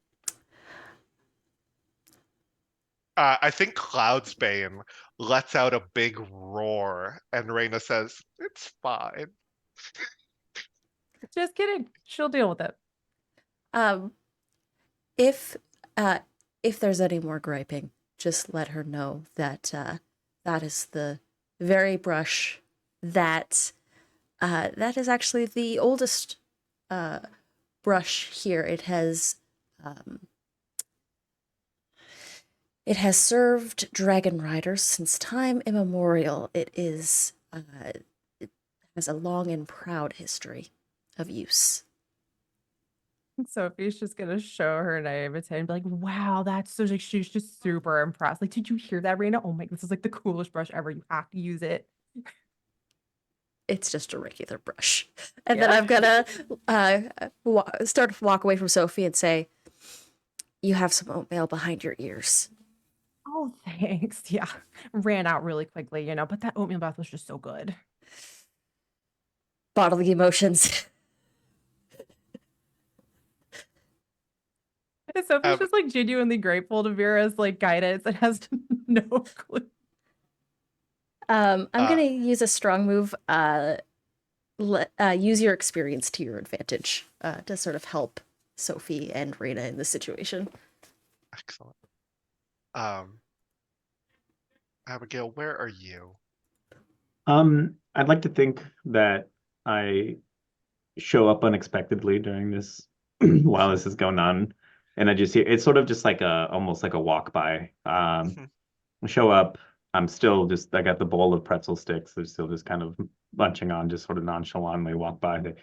I think Cloudsbane lets out a big roar, and Reina says, "It's fine." Just kidding. She'll deal with it. Um, if uh, if there's any more griping, just let her know that that is the very brush that that is actually the oldest uh, brush here. Um, it has served dragon riders since time immemorial. It has a long and proud history of use. Sophie's just gonna show her naivete and be like, wow, that's so like she's just super impressed. Like, did you hear that, Raina? Oh my, this is like the coolest brush ever. You have to use it. It's just a regular brush. And then Yeah. I'm gonna start to walk away from Sophie and say, "You have some oatmeal behind your ears." Oh, thanks. Yeah. Ran out really quickly, but that oatmeal bath was just so good. Bodily emotions. And Sophie's Um, just like genuinely grateful to Vera's like guidance and has no clue. I'm uh, gonna use a strong move. Use your experience to your advantage to sort of help Sophie and Reina in this situation. Excellent. Um, Abigail, where are you? I'd like to think that I show up unexpectedly during this while this is going on, and I just hear it's sort of just like a almost like a walk by. Mhm. I show up. I got the bowl of pretzel sticks. They're still just kind of munching on, just sort of nonchalantly walk by. The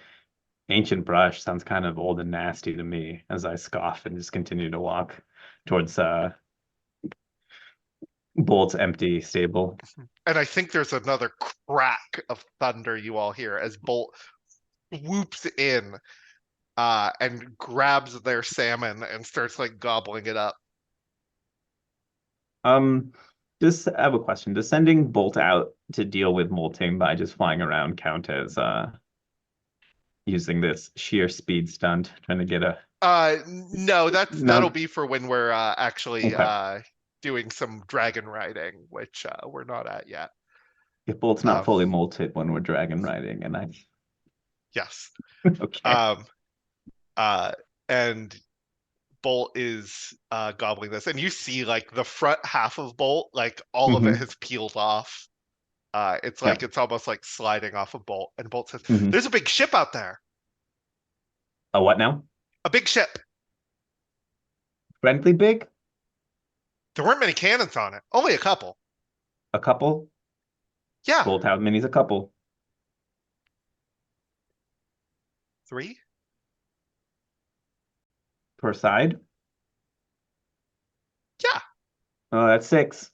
ancient brush sounds kind of old and nasty to me as I scoff and just continue to walk towards Bolt's empty stable. And I think there's another crack of thunder you all hear as Bolt whoops in and grabs their salmon and starts like gobbling it up. Um, just I have a question. Does sending Bolt out to deal with molting by just flying around count as using this sheer speed stunt, trying to get a No, that'll no? be for when we're actually Okay. doing some dragon riding, which we're not at yet. If Bolt's not Um, fully molted when we're dragon riding, and I yes. okay. Um, uh, and Bolt is gobbling this, and you see like the front half of Bolt, like all of it Hmm. has peeled off. It's Yeah. like it's almost like sliding off of Bolt, and Bolt says, Hmm. "There's a big ship out there. A what now? A big ship. Friendly big? There weren't many cannons on it. Only a couple. A couple? Yeah, Bolt how many's a couple? 3. Per side? Yeah. Oh, that's 6.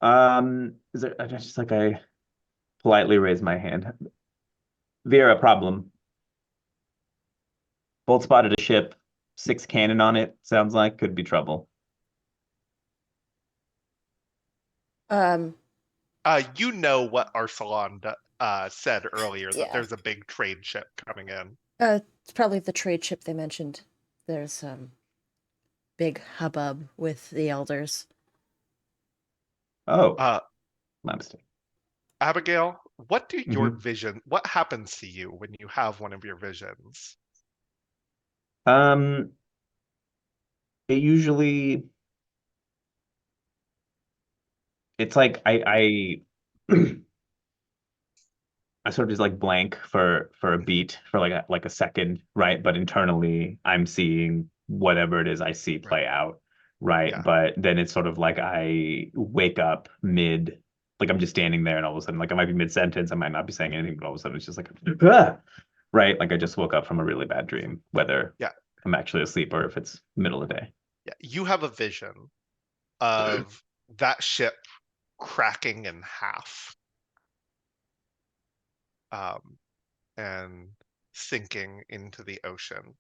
Is there I just like I politely raise my hand. Vera, problem. Bolt spotted a ship, 6 cannon on it. Sounds like could be trouble. You know what Arsalan said earlier, that Yeah. there's a big trade ship coming in. It's probably the trade ship they mentioned. There's big hubbub with the elders. Oh, Uh, my mistake. Abigail, what do your Mhm. what happens to you when you have one of your visions? Um, it usually it's like I I sort of just like blank for a beat for like a second, right? But internally, I'm seeing whatever it is I see Right. play out, right? Yeah. But then it's sort of like I wake up mid, like I'm just standing there, and all of a sudden, like I might be mid sentence, I might not be saying anything, but all of a sudden it's just like, ah! Right? Like I just woke up from a really bad dream, whether Yeah. I'm actually asleep or if it's middle of the day. Yeah. You have a vision of that ship cracking in half, and sinking into the ocean.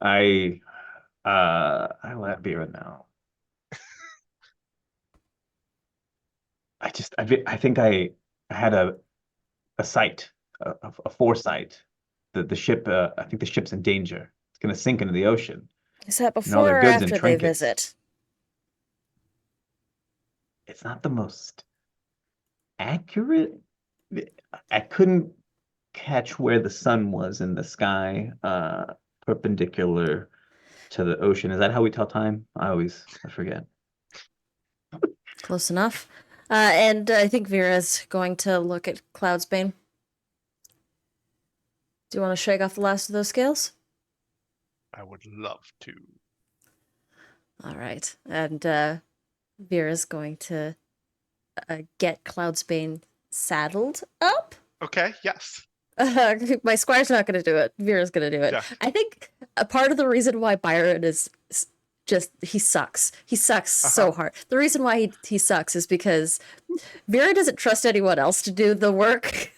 I I let Vera know. I think I had a sight, a foresight that the ship, I think the ship's in danger. It's going to sink into the ocean. Is that And all before their or goods and after they trinkets. visit? It's not the most accurate. I couldn't catch where the sun was in the sky, perpendicular to the ocean. Is that how we tell time? I forget. Close enough. And I think Vera's going to look at Cloudsbane. Do you want to shake off the last of those scales? I would love to. All right. And Vera's going to get Cloudsbane saddled up. Okay, yes. My squire's not going to do it. Vera's going to do it. Yeah. I think a part of the reason why Byron is just, he sucks. He sucks so hard. The reason why he sucks is because Vera doesn't trust anyone else to do the work.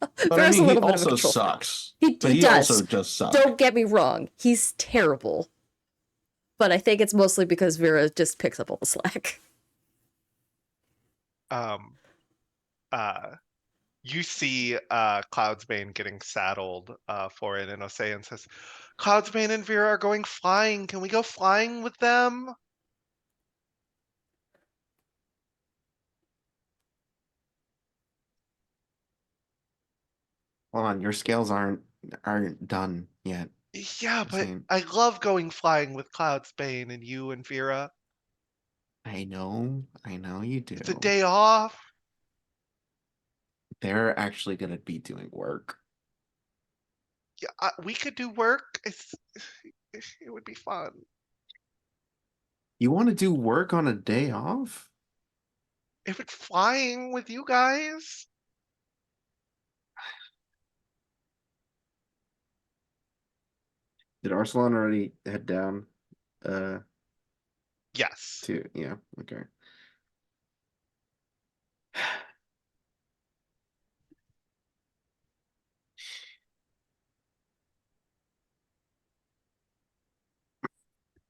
But Vera's I a mean, he little bit of a also control freak. sucks. He But he does. also just sucks. Don't get me wrong. He's terrible. But I think it's mostly because Vera just picks up all the slack. You see Cloudsbane getting saddled for it, and Osean says, Cloudsbane and Vera are going flying. Can we go flying with them? Hold on, your scales aren't done yet. Yeah, I'm but saying, I love going flying with Cloudsbane and you and Vera. I know you do. It's a day off. They're actually gonna be doing work. Yeah, we could do work. It would be fun. You want to do work on a day off? If it's flying with you guys. Did Arsalan already head down? Yes. Yeah, okay.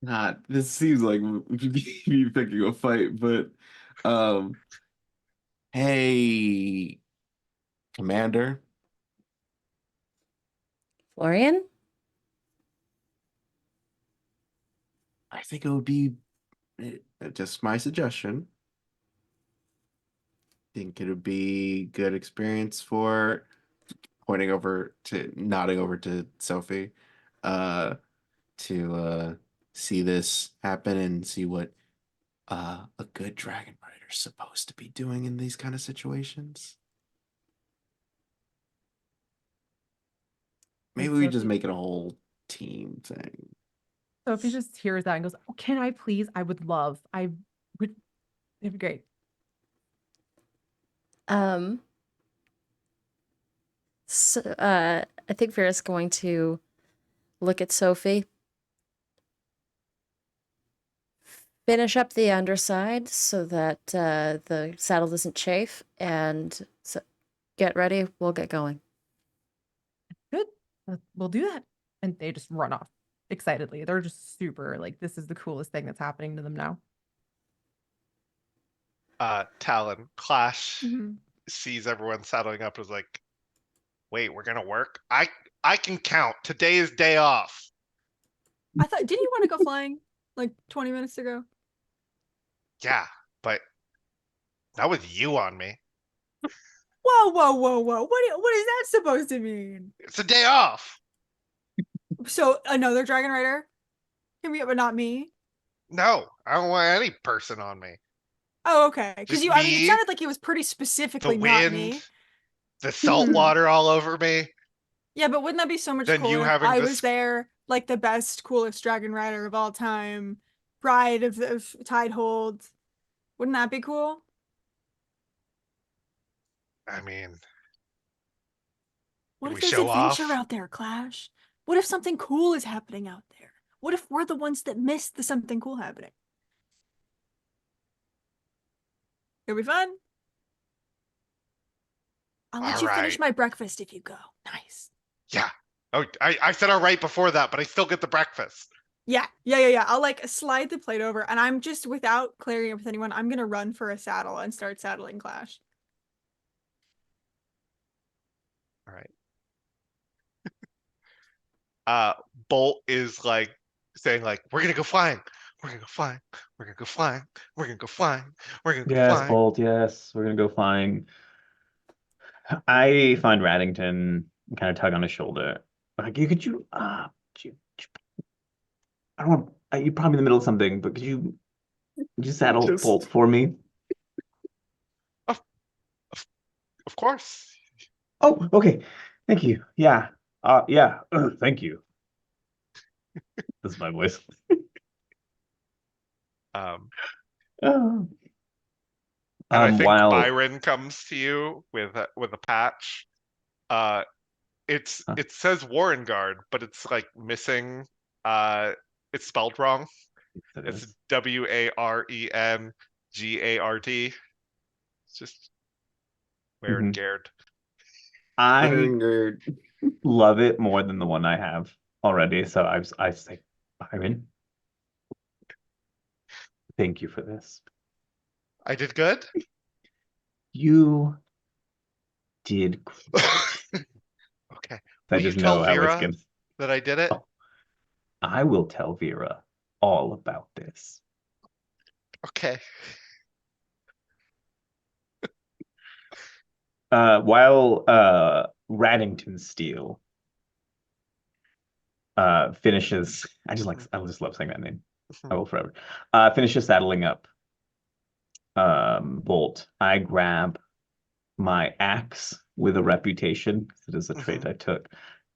Not. This seems like we could be picking a fight, but um, hey, Commander, Florian? I think it would be just my suggestion. Think it would be good experience for nodding over to Sophie, uh, to see this happen and see what a good dragon rider is supposed to be doing in these kind of situations. Maybe we just make it a whole team thing. So if he just hears that and goes, oh, can I please? I would love. I would. It'd be great. So, I think Vera's going to look at Sophie. finish up the underside so that the saddle doesn't chafe, and so get ready. We'll get going. Good. We'll do that. And they just run off excitedly. They're just super like, this is the coolest thing that's happening to them now. Talon, Clash Mhm. sees everyone saddling up, is like, wait, we're gonna work? I can count. Today is day off. I thought, didn't you want to go flying like 20 minutes ago? Yeah, but that was you on me. Whoa, whoa, whoa, whoa. What is that supposed to mean? It's a day off. So another dragon rider can be, but not me. No, I don't want any person on me. Oh, okay. Because Just I mean, it me, sounded like it was pretty the specifically not wind, me. the salt Mhm. water all over me. Yeah, but wouldn't that be so much Then you cooler if having I this- was there, like the best, coolest dragon rider of all time, bride of Tidehold? Wouldn't that be cool? I mean, What can if we there's show adventure off? out there, Clash? What if something cool is happening out there? What if we're the ones that missed the something cool happening? It'll be fun. I'll let All you finish right. my breakfast if you go. Nice. Yeah. Oh, I said all right before that, but I still get the breakfast. Yeah. I'll like slide the plate over, and I'm just, without clearing up with anyone, I'm gonna run for a saddle and start saddling Clash. All right. Bolt is like saying like, we're gonna go flying. We're gonna go flying. We're gonna go flying. We're gonna go flying. We're gonna go Yes, flying. Bolt, yes. We're gonna go flying. I find Raddington kind of tug on his shoulder. Like, could you, I don't want, you're probably in the middle of something, but could you saddle Just- Bolt for me? Of course. Oh, okay. Thank you. Yeah. Yeah. Thank you. That's my voice. Um, Oh. and I think While Byron comes to you with a patch. Uh, Huh. it says Warrenguard, but it's like missing. It's spelled wrong. it It's is. Warengard. It's just Mhm. Warengard. I Warrenguard. love it more than the one I have already. So I say, Byron, thank you for this. I did good. You did. Okay. I Will you just tell know how it's Vera gonna. that I did it? Oh, I will tell Vera all about this. Okay. While Raddington Steel finishes, I just love saying that name. I will forever. Finishes saddling up Bolt. I grab my axe with a reputation. It is a trait I took.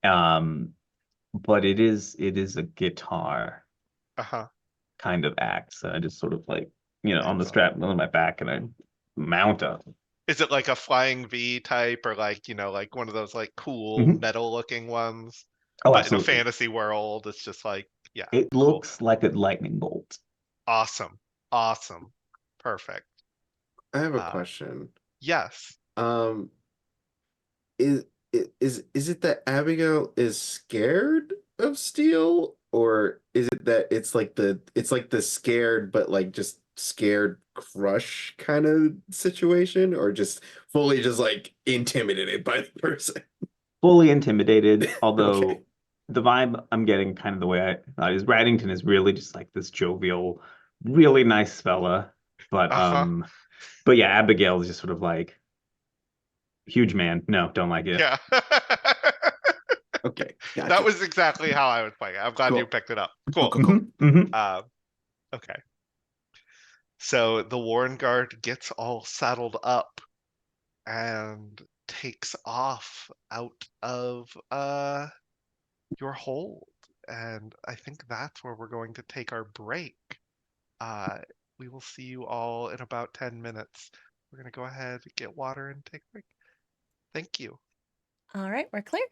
But it is a guitar Uh-huh. kind of axe. So I just sort of like, on the Excellent. strap on my back, and I mount up. Is it like a flying V type, or like, like one of those like cool Mhm. metal looking ones? Oh, But in a absolutely. fantasy world, it's just like, yeah. It cool. looks like a lightning bolt. Awesome. Awesome. Perfect. I have a question. Yes. Is is it that Abigail is scared of steel, or is it that it's like the scared but like just scared crush kind of situation, or just fully just like intimidated by the person? Fully intimidated, although Okay. the vibe I'm getting, kind of the way I thought, is Raddington is really just like this jovial, really nice fella. But Uh-huh. but yeah, Abigail is just sort of like huge man. No, don't like it. Yeah. Okay. That Gotcha. was exactly how I was playing it. I'm glad you Cool. picked it up. Cool, Cool. cool, cool. Mhm. Okay. So the Warrenguard gets all saddled up and takes off out of your hold. And I think that's where we're going to take our break. We will see you all in about 10 minutes. We're going to go ahead, get water, and take a break. Thank you. All right, we're clear.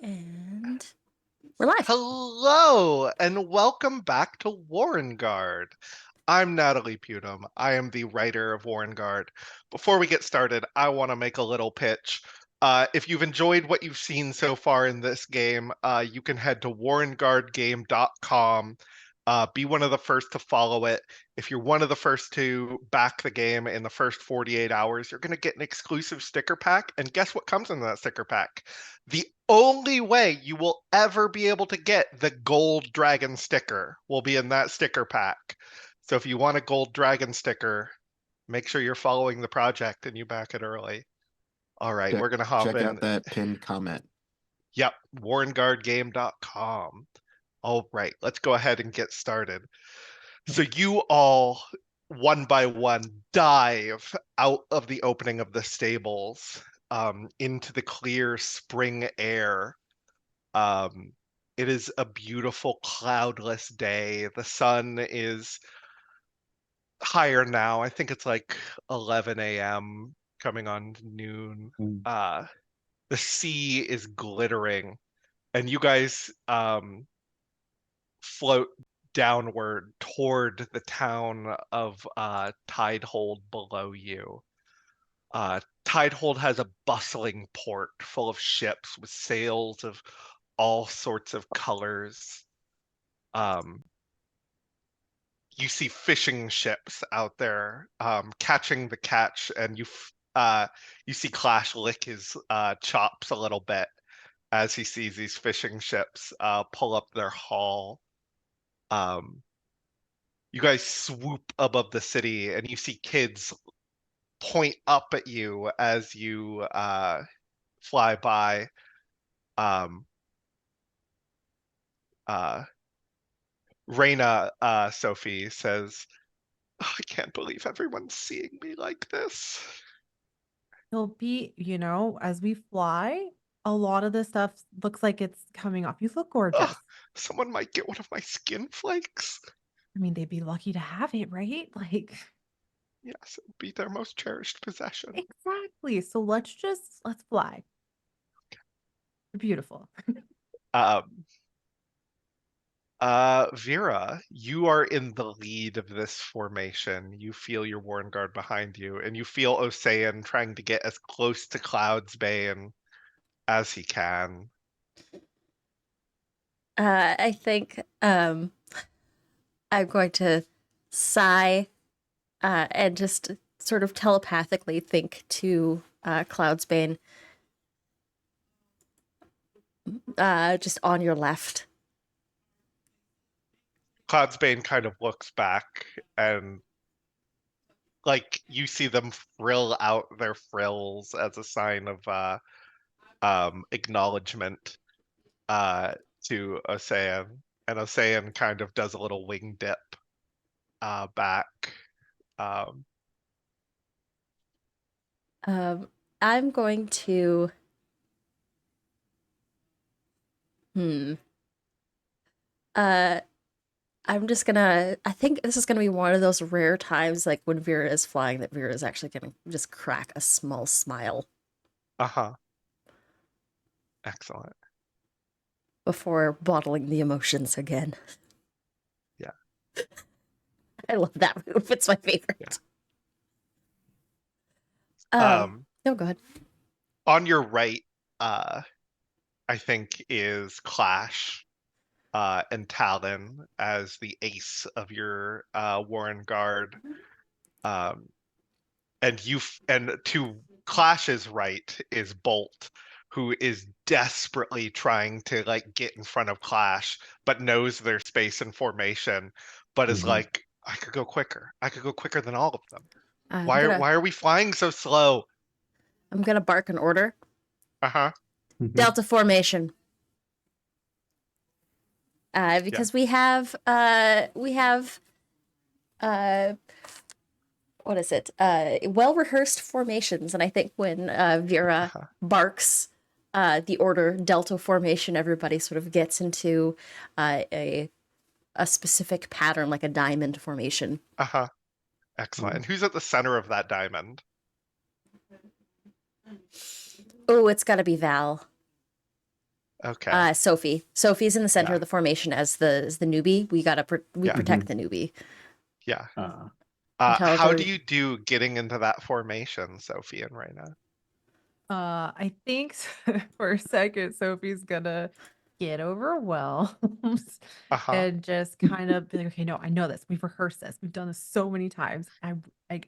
And we're live. Hello, and welcome back to Warrenguard. I'm Natalie Putum. I am the writer of Warrenguard. Before we get started, I want to make a little pitch. If you've enjoyed what you've seen so far in this game, you can head to warrenguardgame.com. Be one of the first to follow it. If you're one of the first to back the game in the first 48 hours, you're going to get an exclusive sticker pack. And guess what comes in that sticker pack? The only way you will ever be able to get the gold dragon sticker will be in that sticker pack. So if you want a gold dragon sticker, make sure you're following the project and you back it early. All right, we're going to hop Check in. out that pinned comment. Yep, warrenguardgame.com. All right, let's go ahead and get started. So you all, one by one, dive out of the opening of the stables into the clear spring air. It is a beautiful cloudless day. The sun is higher now. I think it's like 11 a.m. coming on noon. Mm. The sea is glittering, and you guys float downward toward the town of Tidehold below you. Tidehold has a bustling port full of ships with sails of all sorts of colors. You see fishing ships out there catching the catch, and you see Clash lick his chops a little bit as he sees these fishing ships pull up their haul. You guys swoop above the city, and you see kids point up at you as you fly by. Reina, Sophie says, "Oh, I can't believe everyone's seeing me like this." It'll be, as we fly, a lot of this stuff looks like it's coming off. You look gorgeous. Ugh, someone might get one of my skin flakes. I mean, they'd be lucky to have it, right? Like, Yes, it would be their most cherished possession. exactly. So let's fly. Beautiful. Um, Vera, you are in the lead of this formation. You feel your Warrenguard behind you, and you feel Osean trying to get as close to Cloud's Bane as he can. I think I'm going to sigh and just sort of telepathically think to Cloudsbane, just on your left. Cloud's Bane kind of looks back, and like you see them frill out their frills as a sign of acknowledgement to Osean, and Osean kind of does a little wing dip back. Um, I'm going to. I'm just gonna. I think this is gonna be one of those rare times, like when Vera is flying, that Vera is actually gonna just crack a small smile uh-huh. Excellent. before bottling the emotions again. Yeah. I love that move. It's my favorite. Yeah. No, go ahead. On your right, I think is Clash and Talon as the ace of your Warrenguard. And to Clash's right is Bolt, who is desperately trying to like get in front of Clash, but knows their space and formation, but is like, I could go quicker. I could go quicker than all of them. Why are we flying so slow? I'm gonna bark an order. Uh-huh. Delta formation. Because we have what is it? Well-rehearsed formations, and I think when Vera barks the order Delta formation, everybody sort of gets into a specific pattern, like a diamond formation. Uh-huh. Excellent. And who's at the center of that diamond? Oh, it's got to be Val. Okay. Sophie. Sophie's in the center of the formation as the newbie. We gotta protect the newbie. Yeah. How do you do getting into that formation, Sophie and Reina? I think for a second, Sophie's gonna get overwhelmed and just kind of be like, okay, no, I know this. We've rehearsed this. We've done this so many times. I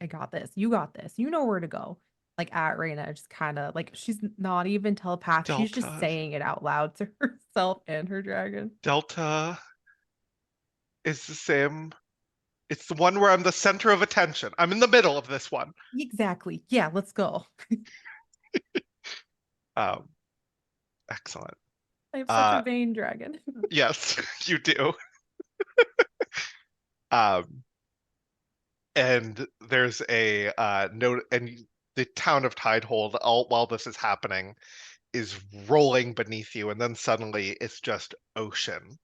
got this. You got this. You know where to go. Like at Reina, just kind of like she's not even telepathic. She's just saying it out loud to herself and her dragon. Delta is the same. It's the one where I'm the center of attention. I'm in the middle of this one. Exactly. Yeah, let's go. Excellent. I have such a vain dragon. Yes, you do. And there's a note, and the town of Tidehold, while this is happening, is rolling beneath you, and then suddenly it's just ocean.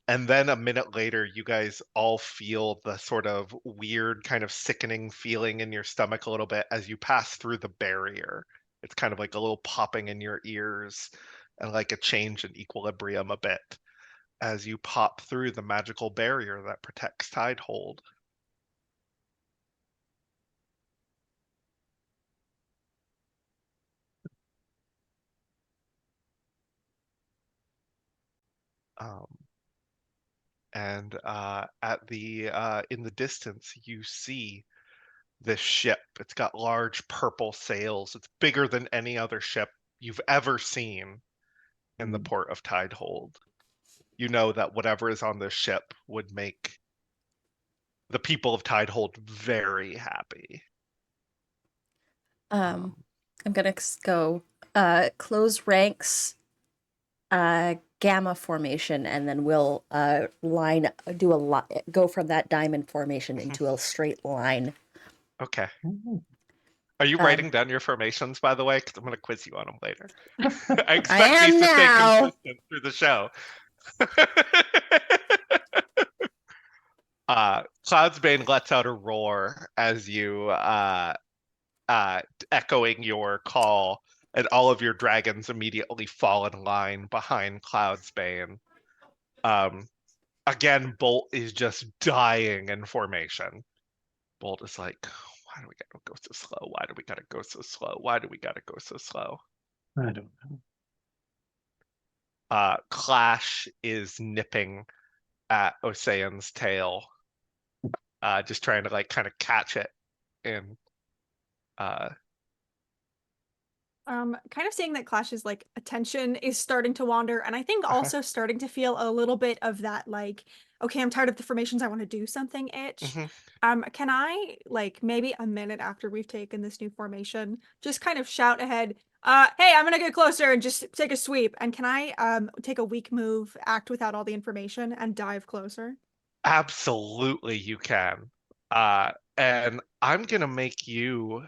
And then a minute later, you guys all feel the sort of weird, kind of sickening feeling in your stomach a little bit as you pass through the barrier. It's kind of like a little popping in your ears and like a change in equilibrium a bit as you pop through the magical barrier that protects Tidehold. And at the in the distance, you see this ship. It's got large purple sails. It's bigger than any other ship you've ever seen in the port of Tidehold. You know that whatever is on this ship would make the people of Tidehold very happy. I'm gonna go close ranks, gamma formation, and then we'll go from that diamond formation into a straight line. Okay. Are you writing down your formations, by the way? Because I'm going to quiz you on them later. I expect these am to stay now. consistent through the show. Cloudsbane lets out a roar as you echoing your call, and all of your dragons immediately fall in line behind Cloudsbane. Again, Bolt is just dying in formation. Bolt is like, why do we gotta go so slow? Why do we gotta go so slow? Why do we gotta go so slow? I don't know. Clash is nipping at Ocean's tail, just trying to like kind of catch it. And kind of seeing that Clash's like attention is starting to wander, and I think also starting to feel a little bit of that like, okay, I'm tired of the formations, I want to do something itch. Can I, like, maybe a minute after we've taken this new formation, just kind of shout ahead, hey, I'm gonna get closer and just take a sweep, and can I take a weak move, act without all the information, and dive closer? absolutely you can. And I'm gonna make you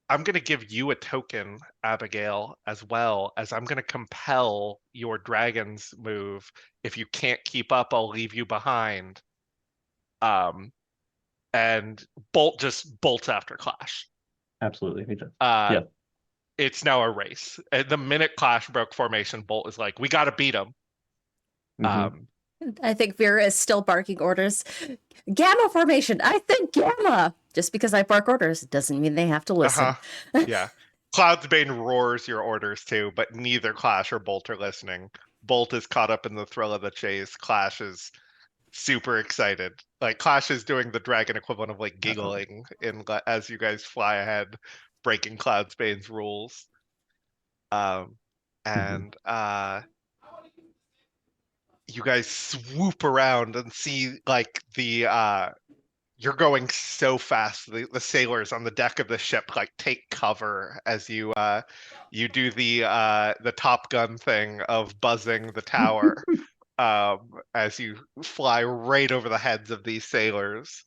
I'm going to give you a token, Abigail, as well, as I'm going to compel your dragon's move. If you can't keep up, I'll leave you behind. And Bolt just bolts after Clash. Absolutely. He does. Yeah. It's now a race. And the minute Clash broke formation, Bolt is like, we got to beat him. I think Vera is still barking orders. Gamma formation. I think gamma. Just because I bark orders doesn't mean they have to listen. Yeah. Cloudsbane roars your orders too, but neither Clash or Bolt are listening. Bolt is caught up in the thrill of the chase. Clash is super excited. Like Clash is doing the dragon equivalent of like giggling as you guys fly ahead, breaking Cloudsbane's rules. And you guys swoop around and see like you're going so fast. The sailors on the deck of the ship like take cover as you do the Top Gun thing of buzzing the tower as you fly right over the heads of these sailors.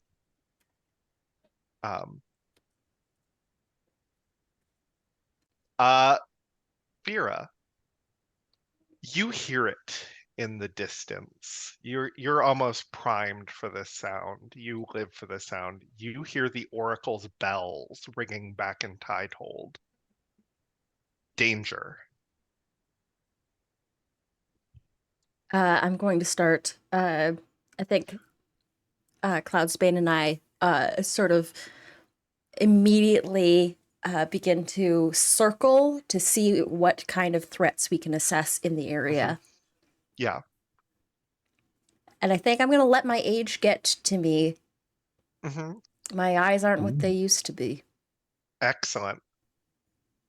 Vera, you hear it in the distance. You're almost primed for this sound. You live for this sound. You hear the oracle's bells ringing back in Tidehold. Danger. I'm going to start. I think Cloudsbane and I sort of immediately begin to circle to see what kind of threats we can assess in the area. Yeah. And I think I'm going to let my age get to me. My eyes aren't what they used to be. Excellent.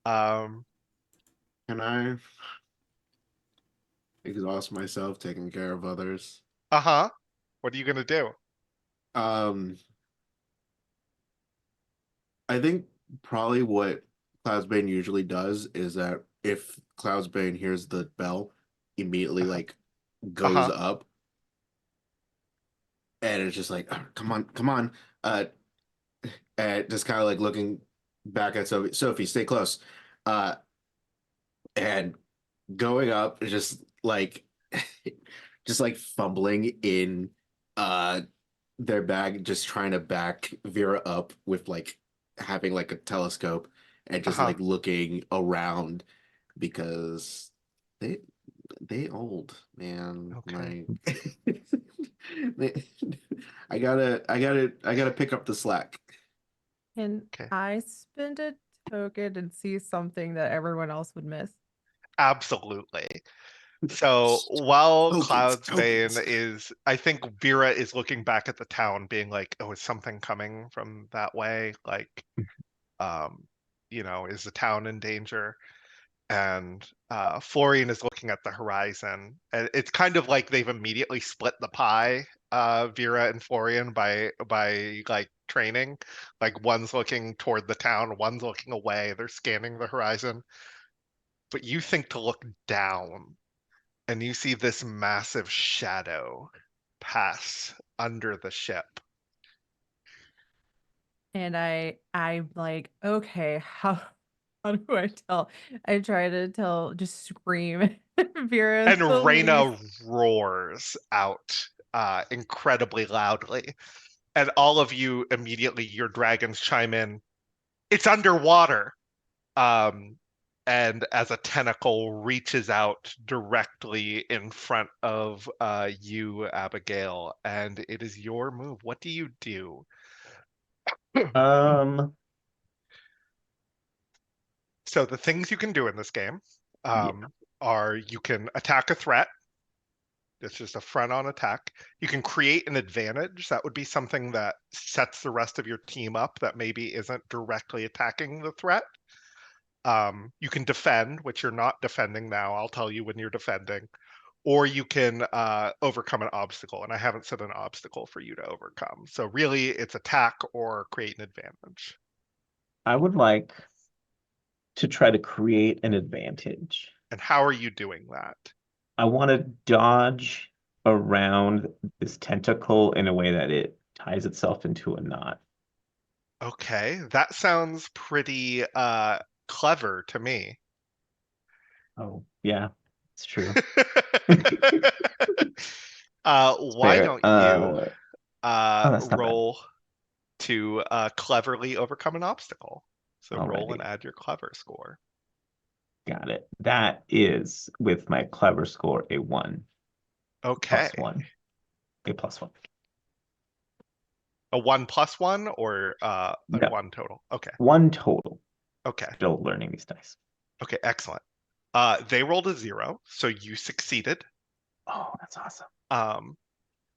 Can I exhaust myself taking care of others? What are you gonna do? I think probably what Cloudsbane usually does is that if Cloudsbane hears the bell, immediately like goes up, and it's just like, oh, come on, and just kind of like looking back at Sophie, stay close, and going up, just like fumbling in their bag, just trying to back Vera up with like having like a telescope and just like looking around because they old, man. Okay. I gotta pick up the slack. Can I spend a token and see something that everyone else would miss? Absolutely. So while Tokens. Cloudsbane is, I think Vera is looking back at the town being like, oh, is something coming from that way? Like, is the town in danger? And Florian is looking at the horizon. And it's kind of like they've immediately split the pie, Vera and Florian, by like training. Like one's looking toward the town, one's looking away. They're scanning the horizon. But you think to look down, and you see this massive shadow pass under the ship. And I'm like, okay, how do I tell? I try to tell, just scream Vera And the least. Reyna roars out incredibly loudly. And all of you immediately, your dragons chime in, it's underwater. And as a tentacle reaches out directly in front of you, Abigail, and it is your move. What do you do? Um, So the things you can do in this game Yeah. are you can attack a threat. It's just a front-on attack. You can create an advantage. That would be something that sets the rest of your team up that maybe isn't directly attacking the threat. You can defend, which you're not defending now. I'll tell you when you're defending. Or you can overcome an obstacle, and I haven't set an obstacle for you to overcome. So really, it's attack or create an advantage. I would like to try to create an advantage. And how are you doing that? I want to dodge around this tentacle in a way that it ties itself into a knot. Okay, that sounds pretty clever to me. Oh, yeah, it's true. Why Fair. don't you That's not bad. roll to cleverly overcome an obstacle? So roll and Alrighty. add your clever score. Got it. That is, with my clever score, a 1. Okay. +1. A +1. A 1 + 1 or a No. 1 total? Okay. 1 total. Okay. Still learning these dice. Okay, excellent. They rolled a 0, so you succeeded. Oh, that's awesome. Um,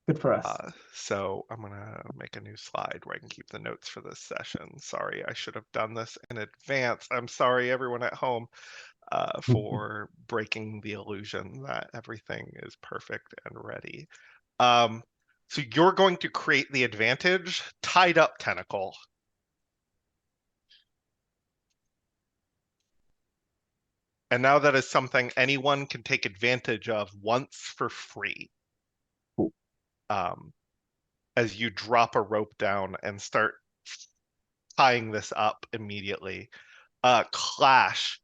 Good for us. So I'm gonna make a new slide where I can keep the notes for this session. Sorry, I should have done this in advance. I'm sorry, everyone at home, for breaking the illusion that everything is perfect and ready. So you're going to create the advantage, tied up tentacle. And now that is something anyone can take advantage of once for free. Cool. As you drop a rope down and start tying this up immediately. Clash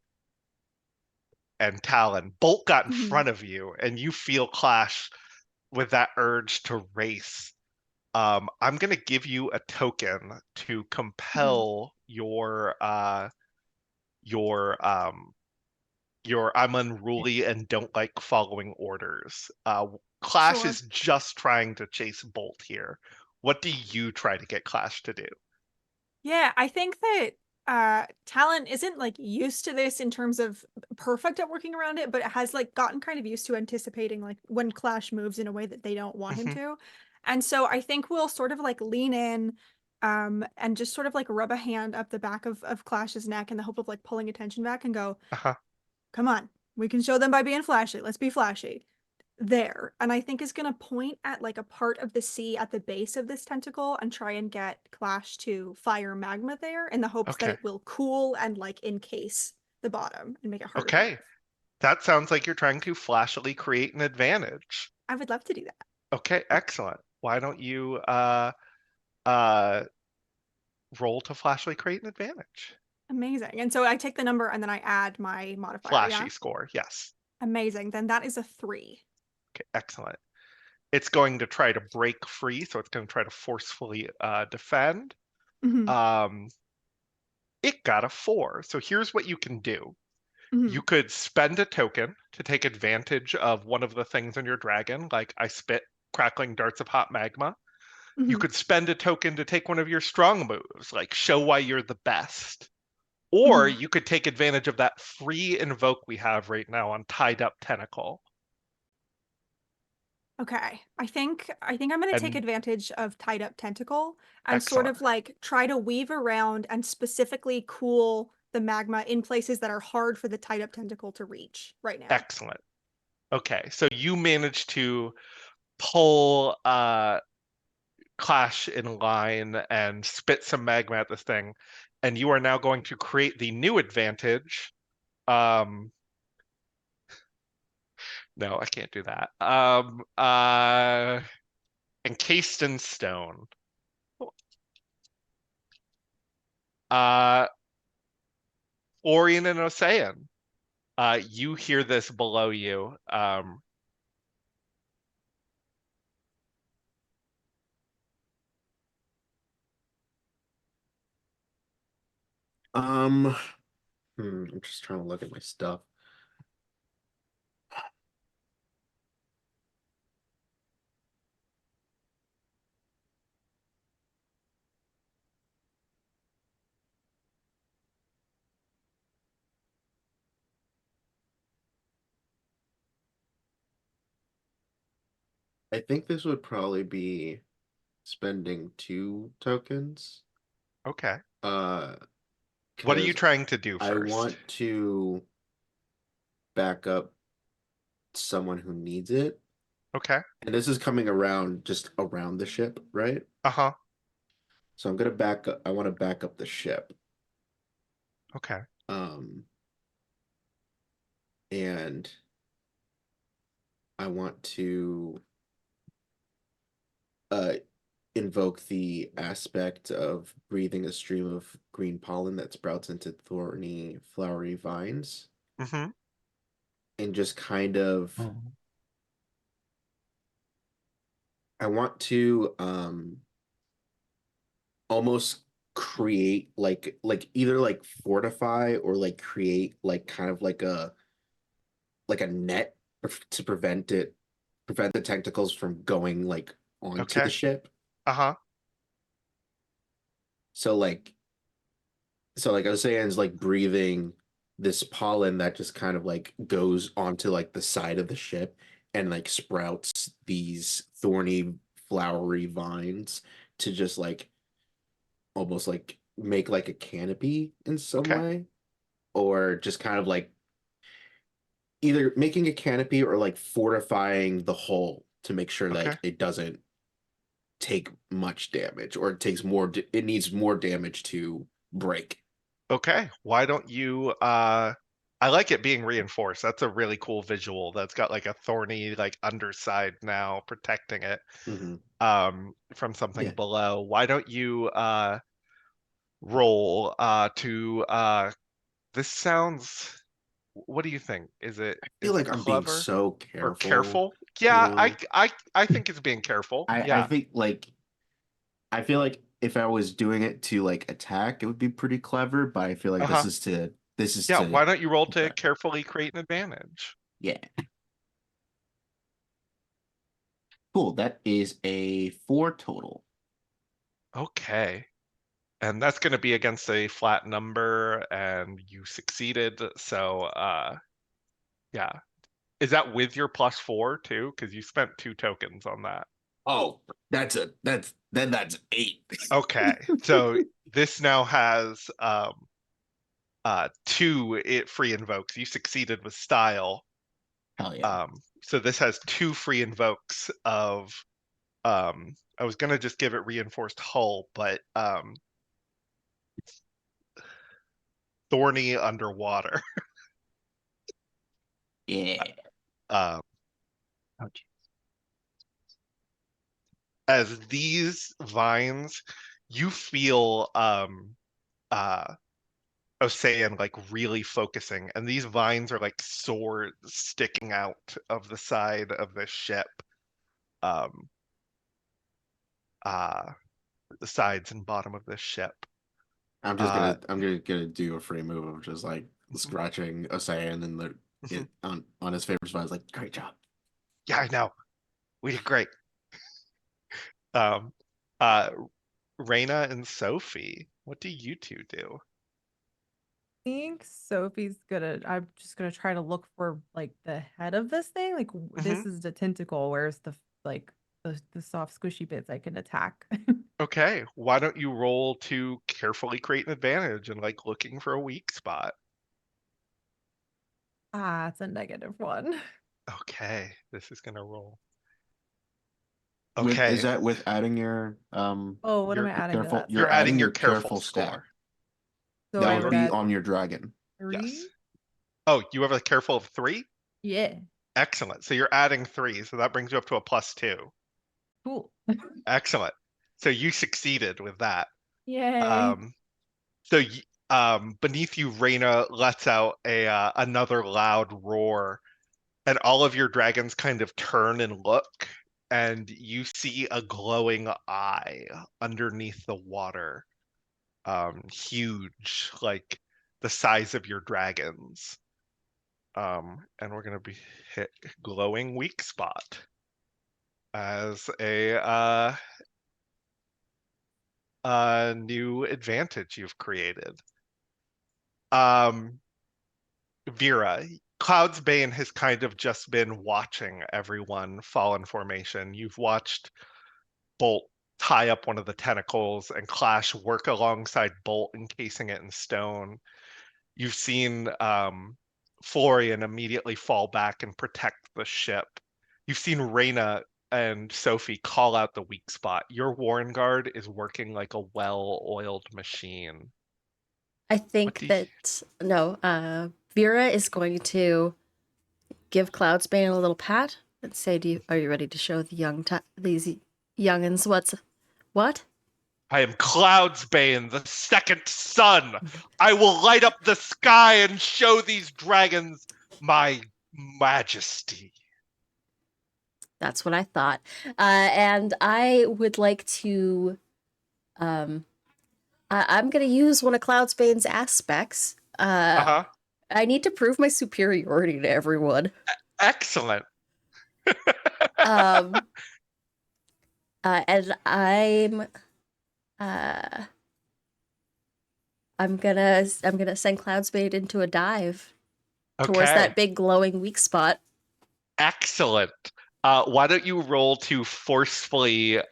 and Talon bolt got in front of you, and you feel Clash with that urge to race. I'm gonna give you a token to compel your I'm unruly and don't like following orders. Clash Sure. is just trying to chase Bolt here. What do you try to get Clash to do? Yeah, I think that Talon isn't like used to this in terms of perfect at working around it, but has like gotten kind of used to anticipating like when Clash moves in a way that they don't want him to. And so I think we'll sort of like lean in and just sort of like rub a hand up the back of Clash's neck in the hope of like pulling attention back and go, come on, we can show them by being flashy. Let's be flashy. There. And I think is going to point at like a part of the sea at the base of this tentacle and try and get Clash to fire magma there in the hopes that Okay. it will cool and like encase the bottom and make it harder to Okay. move. That sounds like you're trying to flashily create an advantage. I would love to do that. Okay, excellent. Why don't you roll to flashily create an advantage? Amazing. And so I take the number and then I add my modifier. Flashy Yeah. score, yes. Amazing. Then that is a 3. Okay, excellent. It's going to try to break free, so it's going to try to forcefully defend. It got a 4. So here's what you can do. You could spend a token to take advantage of one of the things on your dragon, like I spit crackling darts of hot magma. You could spend a token to take one of your strong moves, like show why you're the best. Or you could take advantage of that free invoke we have right now on Tied Up Tentacle. Okay. I think I'm going to take And- advantage of Tied Up Tentacle and sort Excellent. of like try to weave around and specifically cool the magma in places that are hard for the Tied Up Tentacle to reach right now. Excellent. Okay, so you managed to pull clash in line and spit some magma at this thing. And you are now going to create the new advantage. No, I can't do that. Encased in stone. Florian and Ocean. You hear this below you. I'm just trying to look at my stuff. I think this would probably be spending 2 tokens. Okay. Uh, What are you 'Cause trying to do I first? want to back up someone who needs it. Okay. And this is coming around just around the ship, right? Uh-huh. So I'm gonna back up. I want to back up the ship. Okay. And I want to uh invoke the aspect of breathing a stream of green pollen that sprouts into thorny, flowery vines, Mm-hmm. and just kind of I want to almost create like either like fortify or like create like kind of like a net to prevent the tentacles from going like onto the Okay. ship. Uh-huh. So like I was saying, is like breathing this pollen that just kind of like goes onto like the side of the ship and like sprouts these thorny, flowery vines to just like almost like make like a canopy in some Okay. way, or just kind of like either making a canopy or like fortifying the hull to make sure Okay. like it doesn't take much damage, or it takes more it needs more damage to break. Okay. Why don't you I like it being reinforced. That's a really cool visual that's got like a thorny like underside now protecting it Mm-hmm. from something Yeah. below. Why don't you roll to this sounds what do you think? I feel Is it like I'm being clever so or careful, careful? you Yeah, know. I think it's being careful. I Yeah. think like I feel like if I was doing it to like attack, it would be pretty clever, but I feel like Uh-huh. this is Yeah, to why don't you roll to protect. carefully create an advantage? Yeah. Cool. That is a 4 total. Okay. And that's going to be against a flat number and you succeeded. So, yeah. Is that with your +4 too? Because you spent 2 tokens on that. Oh, that's 8. Okay. So this now has 2 free invokes. You succeeded with style. Hell yeah. So this has 2 free invokes of I was gonna just give it reinforced hull, but thorny underwater. Yeah. Um, Oh, geez. as these vines, you feel uh Ocean like really focusing, and these vines are like swords sticking out of the side of the ship. Um uh the sides and bottom of this ship. Uh I'm gonna do a free move of just like mhm, scratching Ocean and the mhm. it on his favorite spot. I was like, great job. Yeah, I know. We did great. Um uh Raina and Sophie, what do you two do? Think Sophie's gonna I'm just gonna try to look for like the head of this thing. Like Hmm. this is the tentacle. Where's the like the soft squishy bits I can attack? Okay, why don't you roll to carefully create an advantage and like looking for a weak spot? Ah, it's a -1. Okay, this is gonna roll. Okay. Is that with adding your Oh, what am You're I adding to careful? that? You're You're adding your careful careful stat. score. So That I would would be add on your dragon. 3? Yes. Oh, you have a careful of 3? Yeah. Excellent. So you're adding 3, so that brings you up to a +2. Cool. Excellent. So you succeeded with that. Yay. So beneath you, Reyna lets out another loud roar, and all of your dragons kind of turn and look, and you see a glowing eye underneath the water, huge, like the size of your dragons. And we're gonna be hit glowing weak spot as a new advantage you've created. Vera, Cloud's Bane has kind of just been watching everyone fall in formation. You've watched Bolt tie up one of the tentacles and Clash work alongside Bolt, encasing it in stone. You've seen Florian immediately fall back and protect the ship. You've seen Reyna and Sophie call out the weak spot. Your Warrenguard is working like a well-oiled machine. I What think do you- that Vera is going to give Cloudsbane a little pat and say, are you ready to show these youngins what? I am Cloud's Bane, the second sun. I will light up the sky and show these dragons my majesty. That's what I thought. And I would like to I'm going to use one of Cloudsbane's aspects. Uh-huh. I need to prove my superiority to everyone. Excellent. And I'm gonna send Cloudsbane into a dive towards Okay. that big glowing weak spot. Excellent. Why don't you roll to forcefully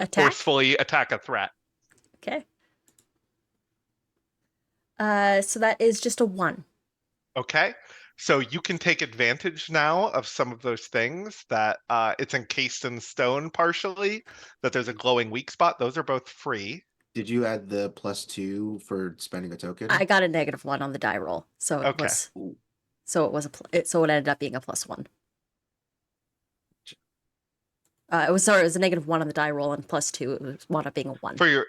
Attack. forcefully attack a threat. Okay. So that is just a 1. Okay. So you can take advantage now of some of those things that it's encased in stone partially, that there's a glowing weak spot. Those are both free. Did you add the +2 for spending a token? I got a -1 on the die roll, so it Okay. was so it ended up being a +1. It was a -1 on the die roll and +2. It was wound up being a 1. For your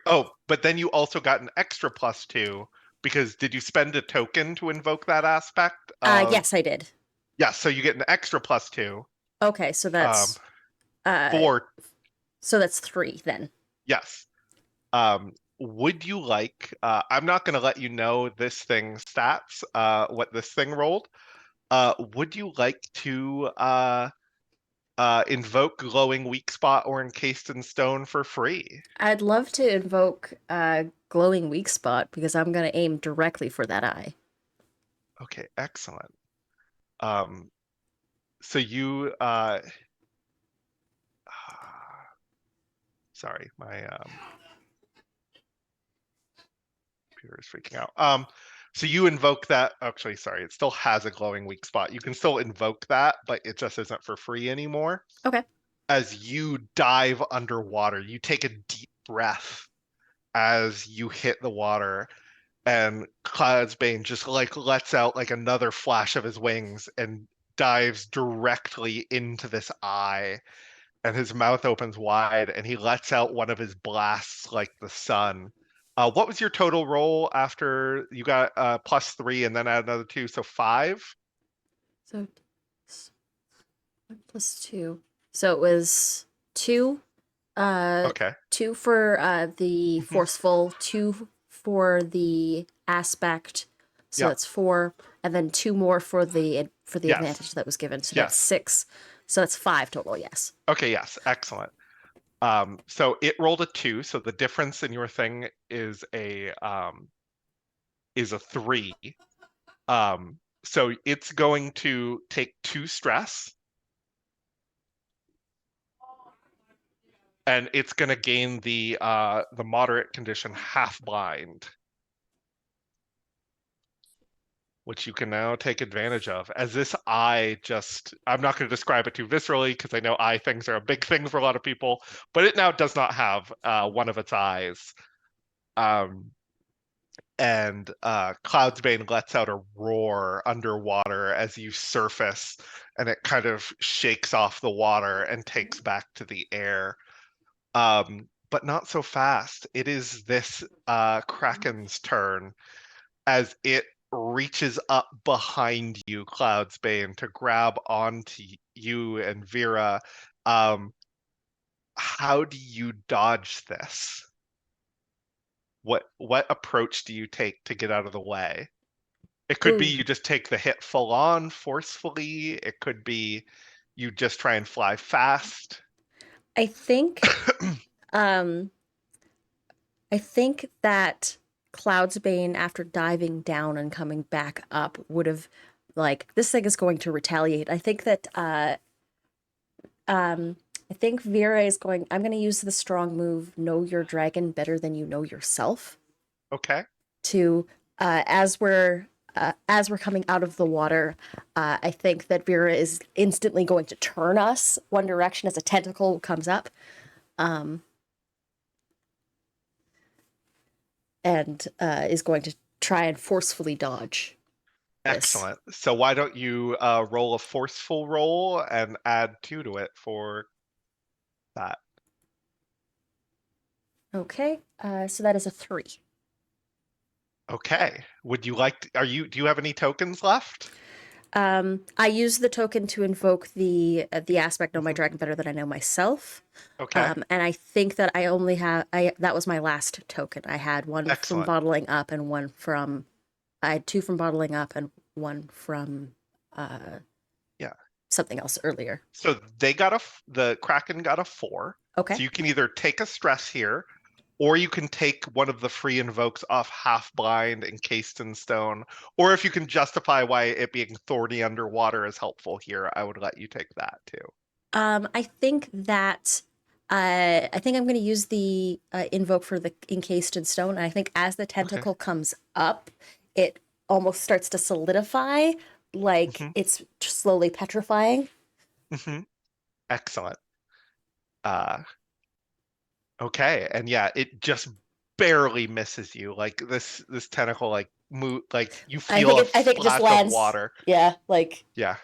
but then you also got an extra +2 because did you spend a token to invoke that aspect? Yes, I did. Yes, so you get an extra +2. Okay, so that's 4. So that's 3 then. Yes. Would you like? I'm not going to let you know this thing's stats. What this thing rolled. Would you like to invoke glowing weak spot or encased in stone for free? I'd love to invoke glowing weak spot because I'm going to aim directly for that eye. Okay, excellent. So you sorry, my computer is freaking out. So you invoke that. Actually, sorry, it still has a glowing weak spot. You can still invoke that, but it just isn't for free anymore. Okay. As you dive underwater, you take a deep breath as you hit the water, and Cloudsbane just like lets out like another flash of his wings and dives directly into this eye, and his mouth opens wide and he lets out one of his blasts like the sun. What was your total roll after you got +3 and then add another 2, so 5? So +2. So it was 2. Okay. 2 for the forceful, 2 for the aspect. So Yep. that's 4, and then 2 more for the Yes. advantage that was given. So Yes. that's 6. So that's 5 total. Yes. Okay. Yes. Excellent. So it rolled a 2. So the difference in your thing is a 3. So it's going to take 2 stress, and it's going to gain the moderate condition half blind. which you can now take advantage of. As this eye just, I'm not going to describe it too viscerally because I know eye things are a big thing for a lot of people, but it now does not have one of its eyes. And Cloudsbane lets out a roar underwater as you surface, and it kind of shakes off the water and takes back to the air. But not so fast. It is this Kraken's turn as it reaches up behind you, Cloudsbane, to grab onto you and Vera. How do you dodge this? What approach do you take to get out of the way? It could be Ooh. you just take the hit full on forcefully. It could be you just try and fly fast. I think I think that Cloudsbane, after diving down and coming back up, would have this thing is going to retaliate. I think that I think Vera is going. I'm going to use the strong move, know your dragon better than you know yourself. Okay. To as we're coming out of the water, I think that Vera is instantly going to turn us one direction as a tentacle comes up, and is going to try and forcefully dodge. Excellent. So why don't you roll a forceful roll and add 2 to it for that? Okay, so that is a 3. Okay. Would you like do you have any tokens left? I use the token to invoke the aspect know my dragon better than I know myself. Okay. And I think that I only have that was my last token. I had one from Excellent. bottling up and one from I had 2 from bottling up and 1 from Yeah. something else earlier. So they got the Kraken got a 4. Okay. So you can either take a stress here, or you can take one of the free invokes off half blind, encased in stone, or if you can justify why it being thorny underwater is helpful here, I would let you take that too. I think that I think I'm going to use the invoke for the encased in stone. And I think as the tentacle comes up, it almost starts to solidify, like it's slowly petrifying. Excellent. Okay, and yeah, it just barely misses you. Like this tentacle like move, like you feel I think it just splash lands. of water. Yeah, like Yeah.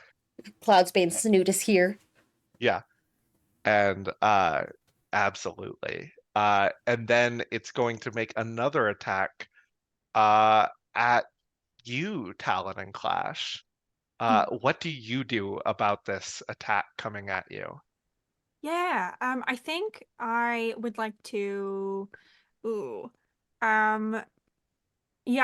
Cloudsbane's snoot is here. Yeah. And absolutely. And then it's going to make another attack at you, Talon and Clash. What do you do about this attack coming at you? Yeah, I think I would like to, yeah,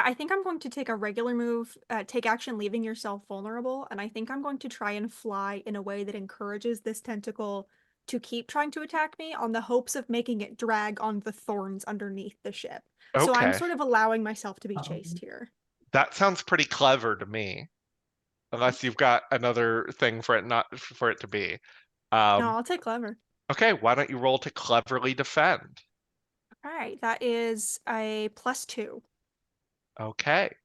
I think I'm going to take a regular move, take action, leaving yourself vulnerable, and I think I'm going to try and fly in a way that encourages this tentacle to keep trying to attack me on the hopes of making it drag on the thorns underneath the ship. So I'm Okay. sort of allowing myself to be chased here. That sounds pretty clever to me. Unless you've got another thing for it not for it to be. No, I'll take clever. Okay, why don't you roll to cleverly defend? All right, that is a +2. Okay.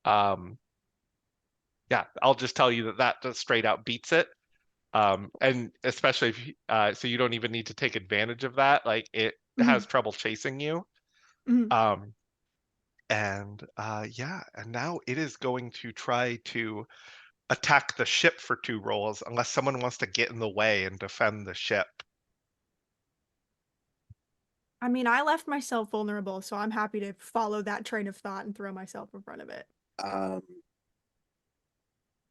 Yeah, I'll just tell you that just straight out beats it. And especially if so you don't even need to take advantage of that. Like it has trouble chasing you. And yeah, and now it is going to try to attack the ship for 2 rolls unless someone wants to get in the way and defend the ship. I mean, I left myself vulnerable, so I'm happy to follow that train of thought and throw myself in front of it.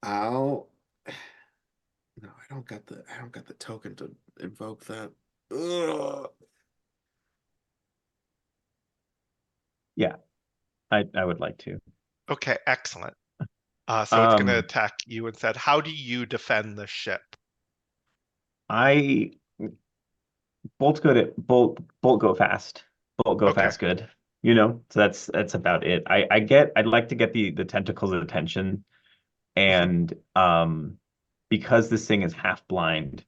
I'll no, I don't got the token to invoke that. Ugh. Yeah, I would like to. Okay, excellent. So it's going to attack you instead. How do you defend the ship? Bolt good at bolt go fast. Bolt go Okay. fast good. You know, so that's about it. I'd like to get the tentacles' attention, and because this thing is half blind, I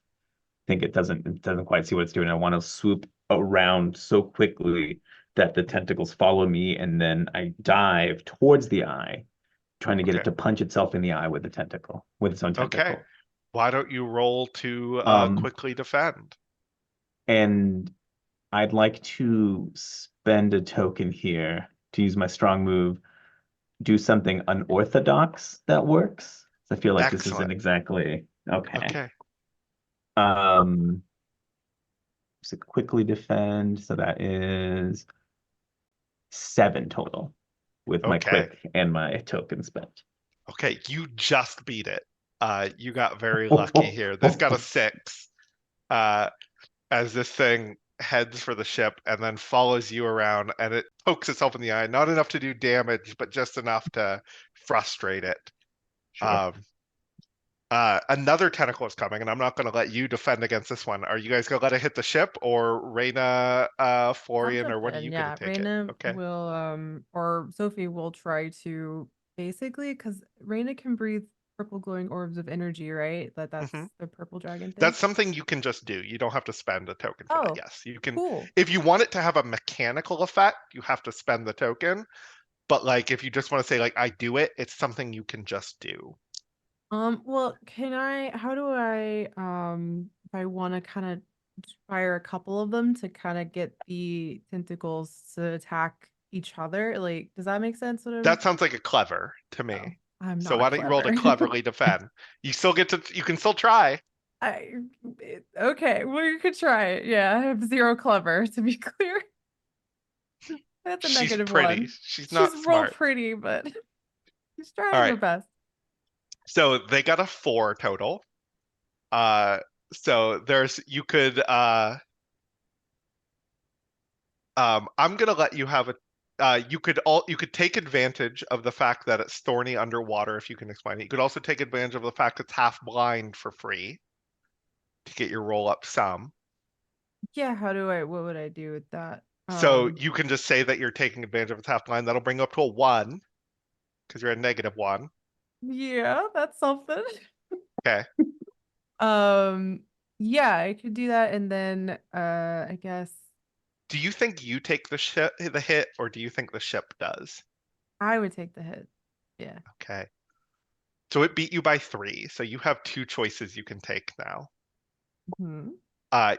think it doesn't quite see what it's doing. I want to swoop around so quickly that the tentacles follow me, and then I dive towards the eye trying to get it Okay. to punch itself in the eye with its own Okay. tentacle. Why don't you roll to Um, quickly defend? And I'd like to spend a token here to use my strong move, do something unorthodox that works. I feel like this isn't Excellent. exactly okay. Okay. Um, so quickly defend. So that is 7 total with my Okay. quick and my token spent. Okay. You just beat it. You got very lucky here. This got a 6. As this thing heads for the ship and then follows you around, and it pokes itself in the eye, not enough to do damage, but just enough to frustrate it. Sure. Another tentacle is coming, and I'm not going to let you defend against this one. Are you guys going to let it hit the ship, or Reyna, Florian, or what are you going to take it? Raina Okay. will or Sophie will try to basically because Raina can breathe purple glowing orbs of energy, right? That's hmm the purple dragon thing. That's something you can just do. You don't have to spend a token for that. Oh, Yes, you can. cool. If you want it to have a mechanical effect, you have to spend the token. But like, if you just want to say like, I do it, it's something you can just do. Well, how do I, if I want to kind of fire a couple of them to kind of get the tentacles to attack each other? Like, does that make sense? That sounds like a clever to Oh, me. I'm So not why don't you roll to clever. cleverly defend? You still get to, you can still try. Okay, well, you could try it. Yeah, I have 0 clever, to be clear. That's a She's negative pretty. 1. She's She's not real smart. pretty, but she's All trying her right. best. So they got a 4 total. So there's, you could, I'm gonna let you have a, you could take advantage of the fact that it's thorny underwater, if you can explain it. You could also take advantage of the fact it's half blind for free to get your roll up some. Yeah, what would I do with that? So you can just say that you're taking advantage of its half blind. That'll bring you up to a 1 because you're at -1. Yeah, that's something. Okay. Um, yeah, I could do that, and then I guess Do you think you take the hit, or do you think the ship does? I would take the hit. Yeah. Okay. So it beat you by 3. So you have 2 choices you can take now. Hmm.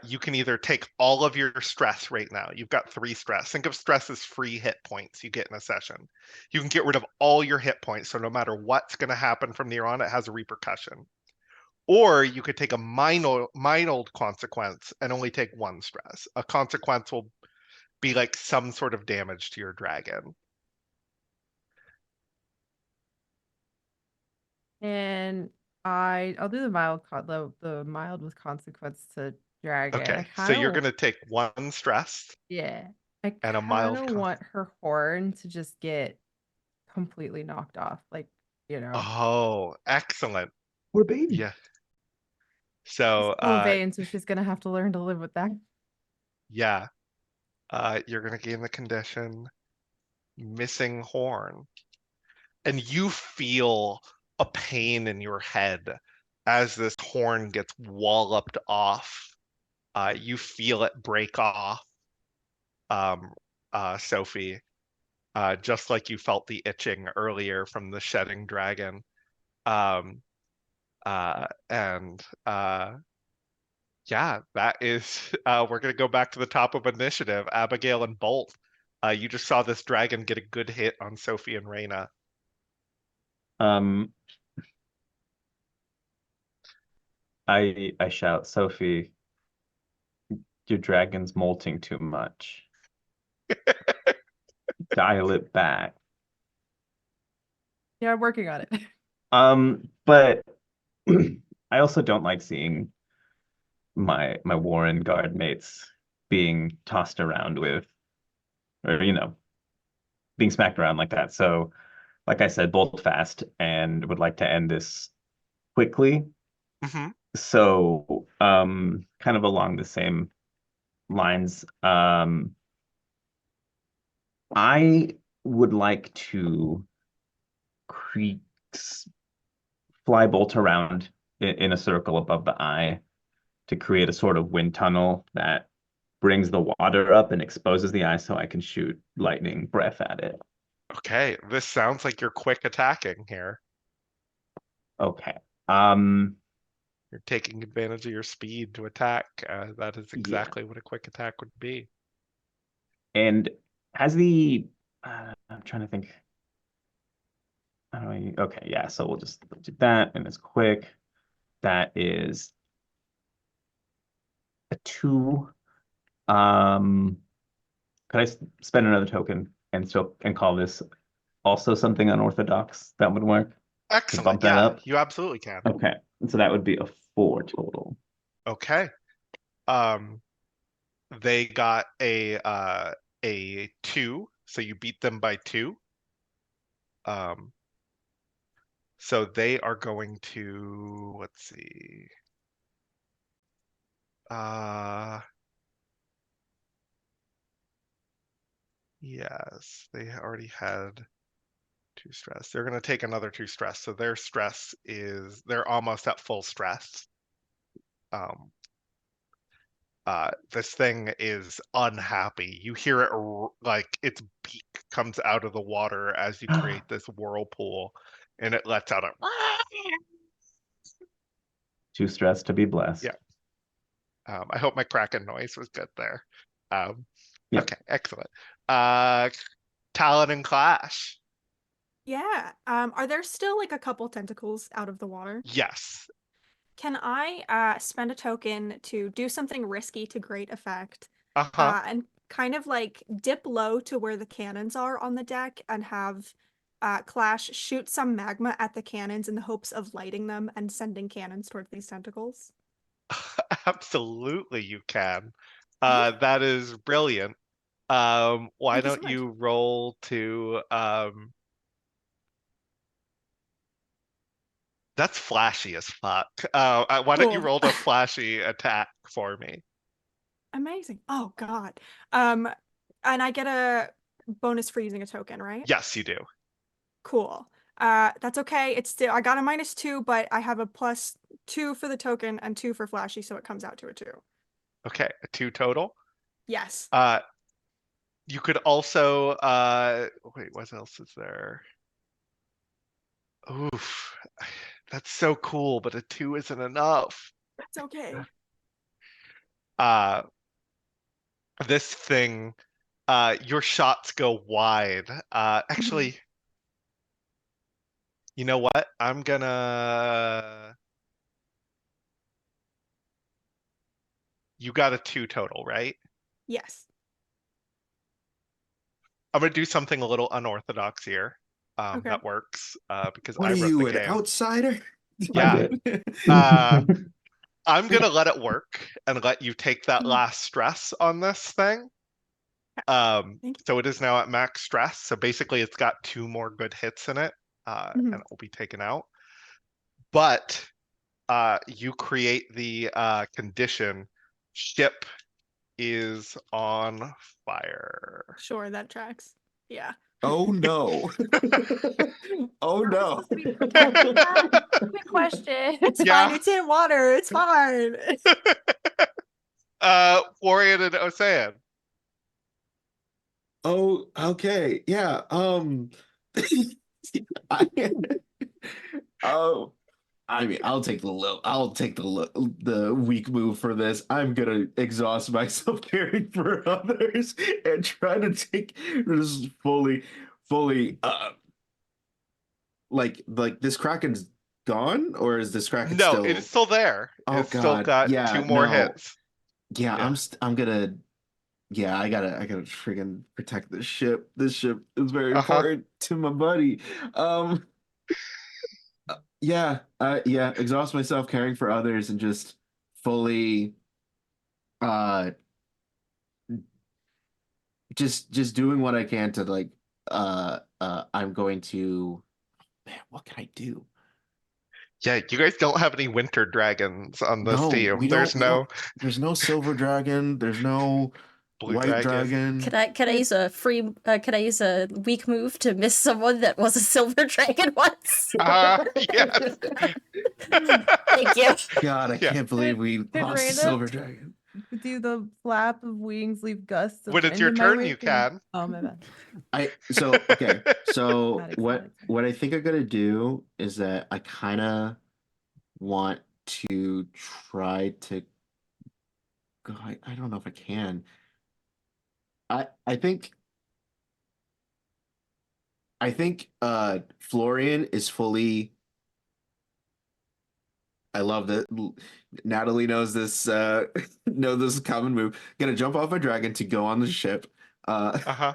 You can either take all of your stress right now. You've got 3 stress. Think of stress as free hit points you get in a session. You can get rid of all your hit points, so no matter what's going to happen from here on, it has a repercussion. Or you could take a mild consequence and only take 1 stress. A consequence will be like some sort of damage to your dragon. And I'll do the mild with consequence to dragon. I Okay, so kind you're of going to take 1 stress yeah. I and a kind mild of con. want her horn to just get completely knocked off, like, you know. Oh, excellent. We're baby. Yeah. She's So, still a Vane, so she's gonna have to learn to live with that. yeah. You're going to gain the condition missing horn. And you feel a pain in your head as this horn gets walloped off. You feel it break off, um, Sophie, just like you felt the itching earlier from the shedding dragon. Um, and yeah, that is, we're going to go back to the top of initiative. Abigail and Bolt, you just saw this dragon get a good hit on Sophie and Reyna. Um, I shout, Sophie, your dragon's molting too much. Dial it back. Yeah, I'm working on it. But I also don't like seeing my Warrenguard mates being tossed around with, or being smacked around like that. So, like I said, bolt fast and would like to end this quickly. hmm So, kind of along the same lines, I would like to cre fly bolt around in a circle above the eye to create a sort of wind tunnel that brings the water up and exposes the eye so I can shoot lightning breath at it. Okay, this sounds like you're quick attacking here. Okay. You're taking advantage of your speed to attack. That is Yeah. exactly what a quick attack would be. And has the I'm trying to think. How do I? Okay, yeah. So we'll just do that, and it's quick. That is a 2. Could I spend another token and call this also something unorthodox that would work to Excellent. bump that Yeah, up? you absolutely can. Okay, so that would be a 4 total. Okay. They got a 2, so you beat them by 2. So they are going to, let's see. Yes, they already had 2 stress. They're going to take another 2 stress. So their stress is, they're almost at full stress. This thing is unhappy. You hear it like its beak comes out of the water as you create this whirlpool, and it lets out a. Too stressed to be blessed. Yeah. I hope my Kraken noise was good there. Yep. Okay, excellent. Talon and Clash. Yeah. Are there still like a couple tentacles out of the water? Yes. Can I spend a token to do something risky to great effect? Uh-huh. And kind of like dip low to where the cannons are on the deck and have Clash shoot some magma at the cannons in the hopes of lighting them and sending cannons towards these tentacles. Absolutely, you can. Yeah. That is brilliant. Why Thank you so don't much. you roll to that's flashy as fuck. Why don't you Cool. roll a flashy attack for me? Amazing. Oh God. And I get a bonus for using a token, right? Yes, you do. Cool. That's okay. It's still I got a -2, but I have a +2 for the token and 2 for flashy, so it comes out to a 2. Okay, a 2 total. Yes. You could also wait, what else is there? Oof. That's so cool, but a 2 isn't enough. That's okay. This thing, your shots go wide. Actually, you know what? You got a 2 total, right? Yes. I'm gonna do something a little unorthodox here. Okay. That works, because What I are wrote you, the an game. outsider? Yeah. Did. I'm gonna let it work and let you take that last stress on this thing. Thank you. So it is now at max stress. So basically it's got 2 more good hits in it, and it will be taken out. But you create the condition, ship is on fire. Sure, that tracks. Yeah. Oh no. Oh no. Quick question. It's Yeah. fine. It's in water. It's fine. Warrior and Ocean. Oh, okay. Yeah. I, oh, I mean, I'll take the weak move for this. I'm gonna exhaust myself caring for others and try to take this fully, like this Kraken's gone, or is this Kraken No, still? it is still there. Oh It's still God, got yeah, 2 more no. hits. Yeah, Yeah. I'm gonna. Yeah, I gotta freaking protect this ship. This ship is very Uh-huh. important to my buddy. Yeah, exhaust myself caring for others and just fully, uh, just doing what I can to like, I'm going to, man, what can I do? Yeah, you guys don't have any winter dragons on this No, team. we There's no there's no silver dragon. There's no blue white dragon. dragon. Can I use a free? Can I use a weak move to miss someone that was a silver dragon once? Yes. Thank you. God, I Yeah. can't believe we Did lost the Randa- silver dragon. do the flap of wings, leave gusts of When it's wind your in my turn, you wake? And... can. Oh, my bad. Okay. So Not what excited. what I think I'm gonna do is that I kind of want to try to go. I don't know if I can. I think Florian is fully. I love that Natalie knows this knows this common move. Gonna jump off a dragon to go on the ship Uh-huh.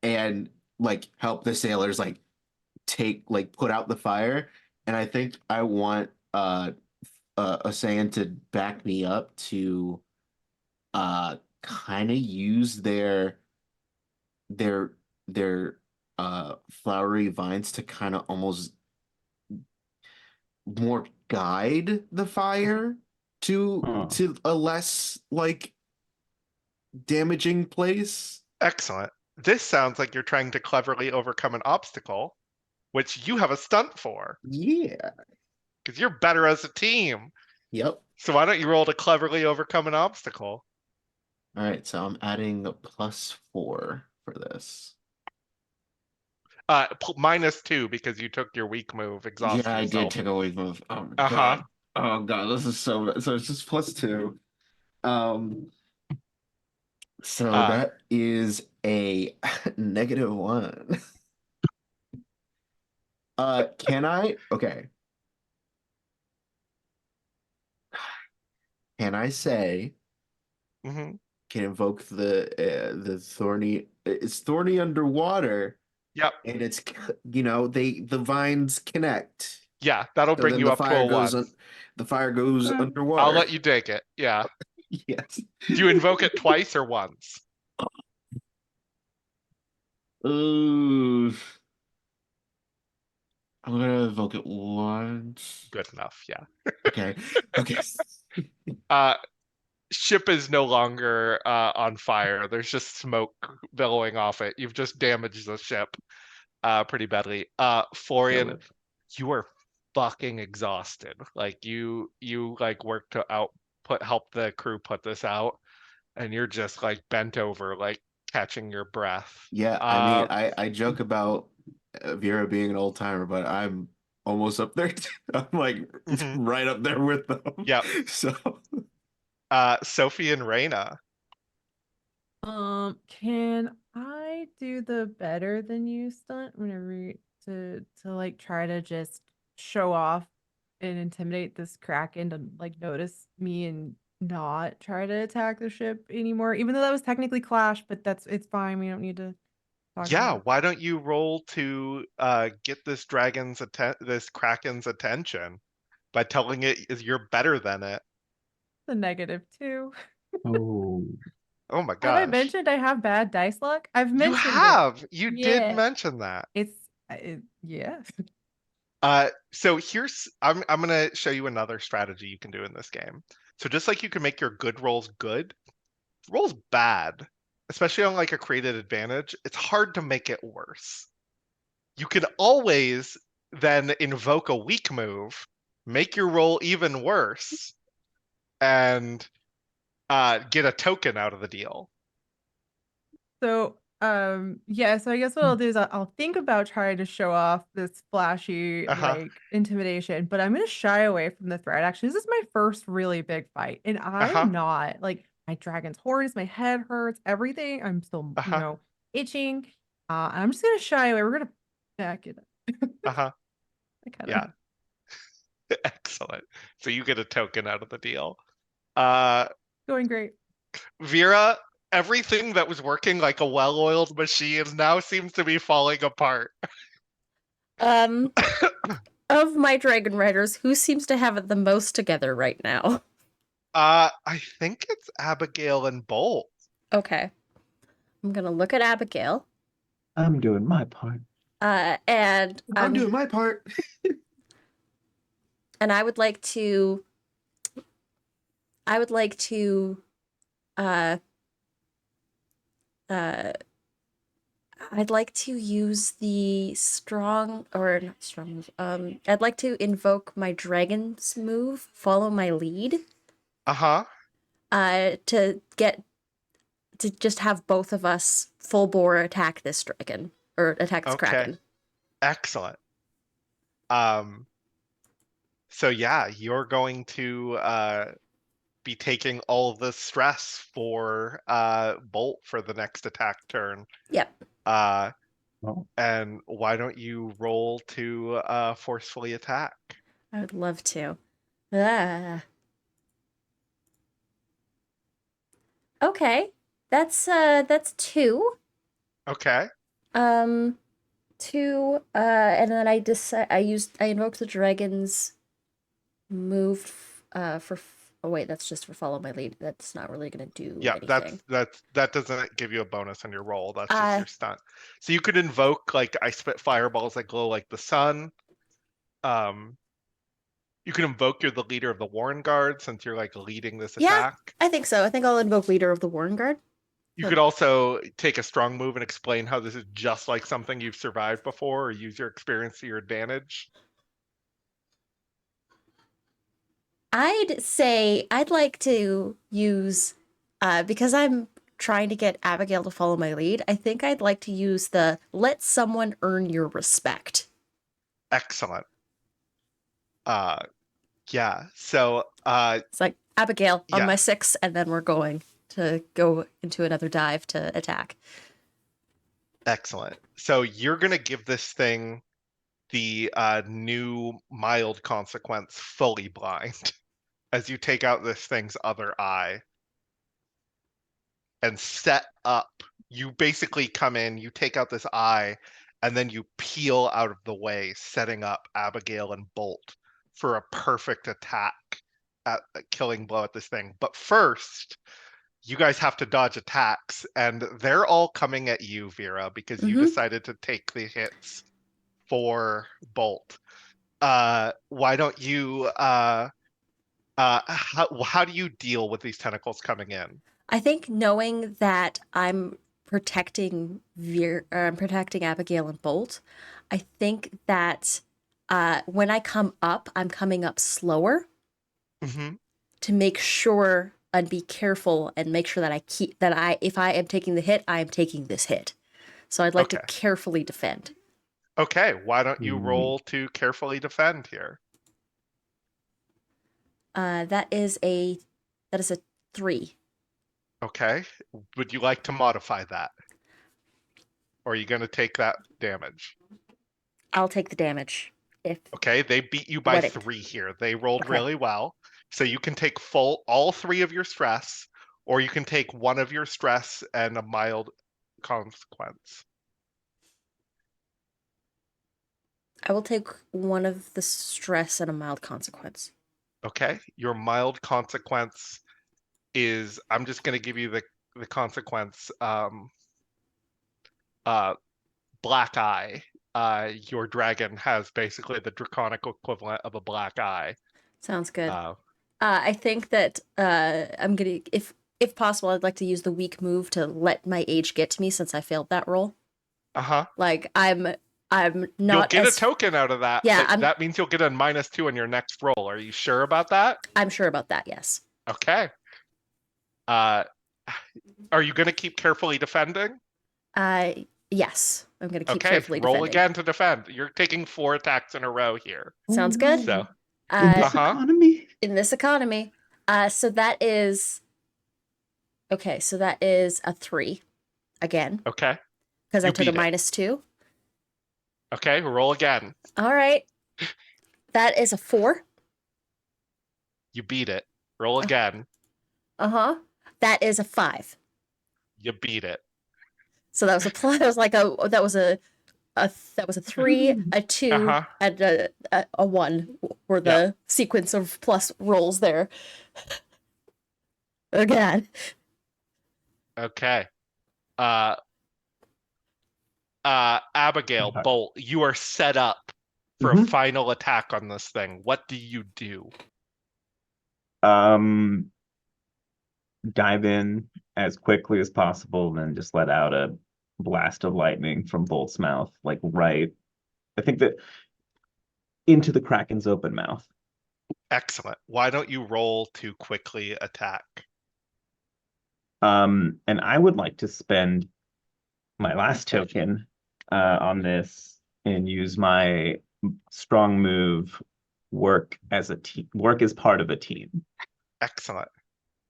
and like help the sailors like put out the fire. And I think I want Ocean to back me up to kind of use their their flowery vines to kind of almost more guide the fire Oh. to a less like damaging place. Excellent. This sounds like you're trying to cleverly overcome an obstacle, which you have a stunt for, Yeah. because you're better as a team. Yep. So why don't you roll to cleverly overcome an obstacle? All right, so I'm adding a +4 for this. -2 because you took your weak move, exhaust Yeah, I did yourself. take a weak move. Oh my Uh-huh. god. Oh god, this is so it's just +2. So Uh, that is a -1. Can I? Okay. Can I say mhm. can invoke the thorny? It's thorny underwater, Yep. and it's the vines connect. Yeah, that'll So bring then you up to a 1. the fire goes I'll underwater. let you take it. Yeah. Yes. Do you invoke it twice or once? Ooh. I'm gonna invoke it once. Good enough. Yeah. Okay. Okay. Uh, ship is no longer on fire. There's just smoke billowing off it. You've just damaged the ship pretty badly. Florian, Kill you are fucking exhausted. Like you like work to help the crew put this out, and you're just like bent over, like catching your breath. Yeah, I mean, I joke about Vera being an old timer, but I'm almost up there. I'm like Mhm. right up there with them. Yep. So Sophie and Reina. Can I do the better than you stunt whenever to like try to just show off and intimidate this Kraken to like notice me and not try to attack the ship anymore? Even though that was technically clash, but it's fine. We don't need to talk about Yeah, it. why don't you roll to get this this Kraken's attention by telling it is you're better than it. The -2. Oh. Oh my Have I gosh. mentioned I have bad dice luck? I've You mentioned it. have. You did Yeah. mention that. Yeah. So I'm gonna show you another strategy you can do in this game. So just like you can make your good rolls good, rolls bad, especially on like a created advantage, it's hard to make it worse. You can always then invoke a weak move, make your roll even worse, and get a token out of the deal. So, yeah, so I guess what I'll do is I'll think about trying to show off this flashy Uh-huh. like intimidation, but I'm gonna shy away from the threat. Actually, this is my first really big fight, and Uh-huh. I'm not like my dragon's horns, my head hurts, everything. I'm still, Uh-huh. itching. And I'm just gonna shy away. We're gonna back it up. Uh-huh. I kind of Yeah. Excellent. So you get a token out of the deal. Uh going great. Vera, everything that was working like a well-oiled machine now seems to be falling apart. Um, of my dragon riders, who seems to have it the most together right now? I think it's Abigail and Bolt. Okay. I'm gonna look at Abigail. I'm doing my part. And I'm doing my part. and I would like to uh uh I'd like to use the strong or not strong move. I'd like to invoke my dragon's move, follow my lead. Uh-huh. to just have both of us full bore attack this dragon or attack this Okay. kraken. Excellent. So yeah, you're going to be taking all the stress for Bolt for the next attack turn. Yep. And why don't you roll to forcefully attack? I would love to. Ah. Okay. That's 2. Okay. 2 and then I invoked the dragon's move for oh wait, that's just for follow my lead. That's not really gonna do Yeah, anything. that doesn't give you a bonus on your roll. That's just Uh, your stunt. So you could invoke like I spit fireballs that glow like the sun. You can invoke you're the leader of the Warrenguard since you're like leading this Yeah. attack. I think so. I think I'll invoke leader of the Warrenguard. You could also take a strong move and explain how this is just like something you've survived before, or use your experience to your advantage. I'd say I'd like to use because I'm trying to get Abigail to follow my lead. I think I'd like to use the let someone earn your respect. Excellent. Yeah. So It's like Abigail on yeah. my 6, and then we're going to go into another dive to attack. Excellent. So you're gonna give this thing the new mild consequence fully blind as you take out this thing's other eye and set up. You basically come in, you take out this eye, and then you peel out of the way, setting up Abigail and Bolt for a perfect attack at a killing blow at this thing. But first, you guys have to dodge attacks, and they're all coming at you, Vera, because you decided to take the hits for Bolt. Why don't you how do you deal with these tentacles coming in? I think knowing that I'm protecting Abigail and Bolt, I think that when I come up, I'm coming up slower to make sure and be careful and make sure that if I am taking the hit, I am taking this hit. So I'd like to carefully defend. Okay, why don't you roll to carefully defend here? That is a 3. Okay, would you like to modify that? Or are you going to take that damage? I'll take the damage. Okay, they beat you by 3 here. They rolled really well. So you can take all 3 of your stress, or you can take 1 of your stress and a mild consequence. I will take 1 of the stress and a mild consequence. Okay, your mild consequence is, I'm just going to give you the consequence, black eye. Your dragon has basically the draconic equivalent of a black eye. Sounds good. I think that I'm gonna, if possible, I'd like to use the weak move to let my age get to me since I failed that roll. Like I'm not. You'll get a token out of that. Yeah, but that means you'll get a -2 on your next roll. Are you sure about that? I'm sure about that. Yes. Okay. Are you going to keep carefully defending? Yes, I'm going to keep carefully roll defending. again to defend. You're taking 4 attacks in a row here. Sounds good. So in this economy. In this economy. So that is okay. So that is a 3 again. Okay. Because I took a -2. Okay, roll again. All right. That is a 4. You beat it. Roll again. That is a 5. You beat it. So that was a plus. That was a 3, a 2, and a 1 were the sequence of plus rolls there. Again. Okay. Abigail, Bolt, you are set up for a final attack on this thing. What do you do? Dive in as quickly as possible, then just let out a blast of lightning from Bolt's mouth, like I think that into the Kraken's open mouth. Excellent. Why don't you roll to quickly attack? And I would like to spend my last token on this and use my strong move, work as part of a team. Excellent.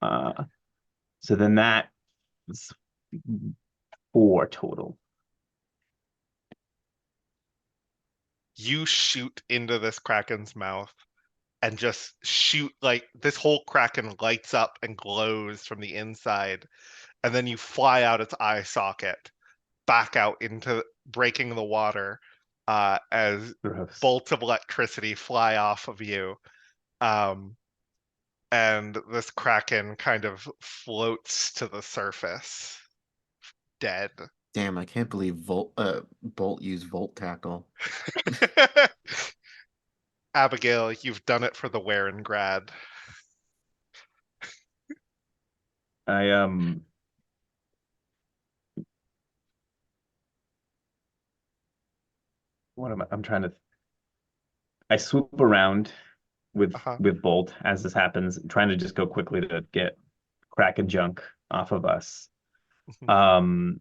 So then that is 4 total. You shoot into this kraken's mouth and just shoot, like, this whole kraken lights up and glows from the inside, and then you fly out its eye socket back out into breaking the water as Gross. bolts of electricity fly off of you. And this kraken kind of floats to the surface, dead. Damn, I can't believe Bolt used Volt Tackle. Abigail, you've done it for the Warrenguard. I'm trying to I swoop around with Uh-huh. Bolt as this happens, trying to just go quickly to get Kraken junk off of us. Mhm.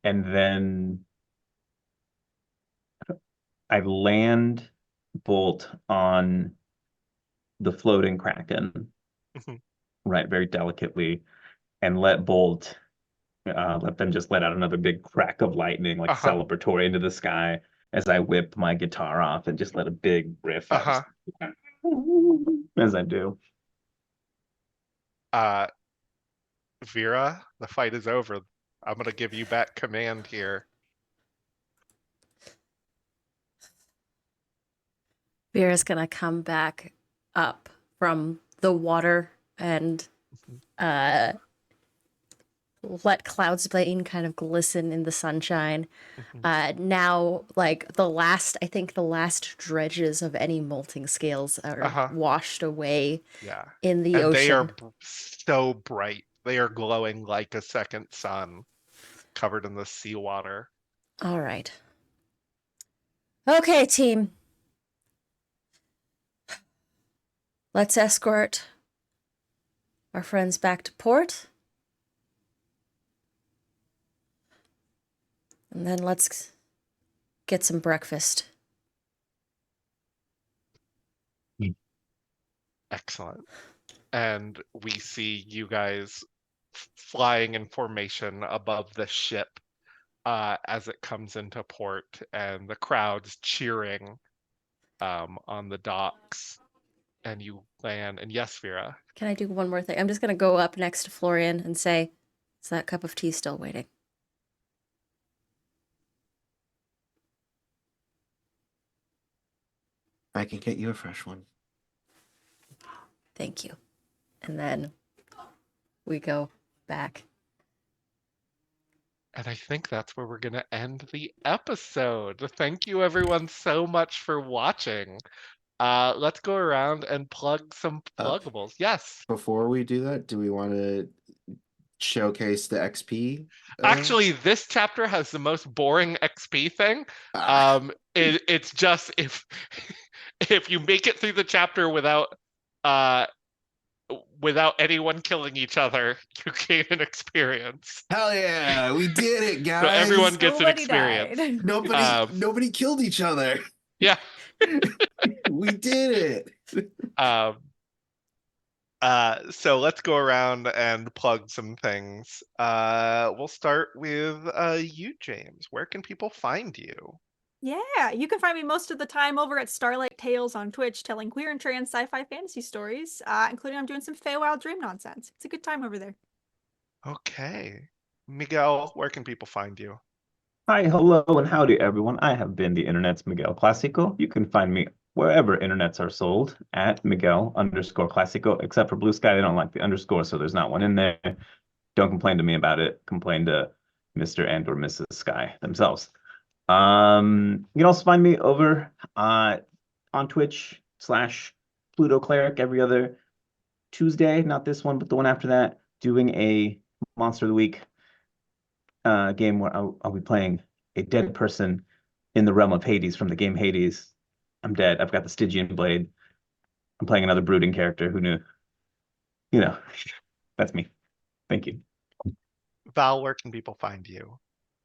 And then I land Bolt on the floating Kraken, Mhm. right, very delicately, and let Bolt let them just let out another big crack of lightning, like Uh-huh. celebratory into the sky, as I whip my guitar off and just let a big riff out Uh-huh. as I do. Vera, the fight is over. I'm gonna give you back command here. Vera's gonna come back up from the water and uh let Cloud's Bane kind of glisten in the sunshine. Now, like I think the last dredges of any molting scales are Uh-huh. washed away Yeah. in the And they are ocean. so bright. They are glowing like a second sun, covered in the seawater. All right. Okay, team. Let's escort our friends back to port. And then let's get some breakfast. Excellent. And we see you guys flying in formation above the ship as it comes into port, and the crowd's cheering on the docks. And you land. And yes, Vera. Can I do one more thing? I'm just gonna go up next to Florian and say, "Is that cup of tea still waiting?" I can get you a fresh one. Thank you. And then we go back. And I think that's where we're going to end the episode. Thank you, everyone, so much for watching. Let's go around and plug some pluggables. Yes. Before we do that, do we want to showcase the XP? Actually, this chapter has the most boring XP thing. It's just if you make it through the chapter without anyone killing each other, you gain an experience. Hell yeah, we did it, guys. So everyone gets an Nobody experience. died. Nobody killed each other. Yeah. We did it. So let's go around and plug some things. We'll start with you, James. Where can people find you? Yeah, you can find me most of the time over at Starlight Tales on Twitch, telling queer and trans sci-fi fantasy stories, including I'm doing some Feywild dream nonsense. It's a good time over there. Okay. Miguel, where can people find you? Hi, hello, and howdy, everyone. I have been the internet's Miguel Classico. You can find me wherever internets are sold at Miguel_Classico, except for Blue Sky. They don't like the underscore, so there's not one in there. Don't complain to me about it. Complain to Mr. and or Mrs. Sky themselves. You can also find me over on Twitch / Pluto Cleric every other Tuesday, not this one, but the one after that, doing a Monster of the Week game where I'll be playing a dead person in the realm of Hades from the game Hades. I'm dead. I've got the Stygian blade. I'm playing another brooding character. Who knew? You know, that's me. Thank you. Val, where can people find you?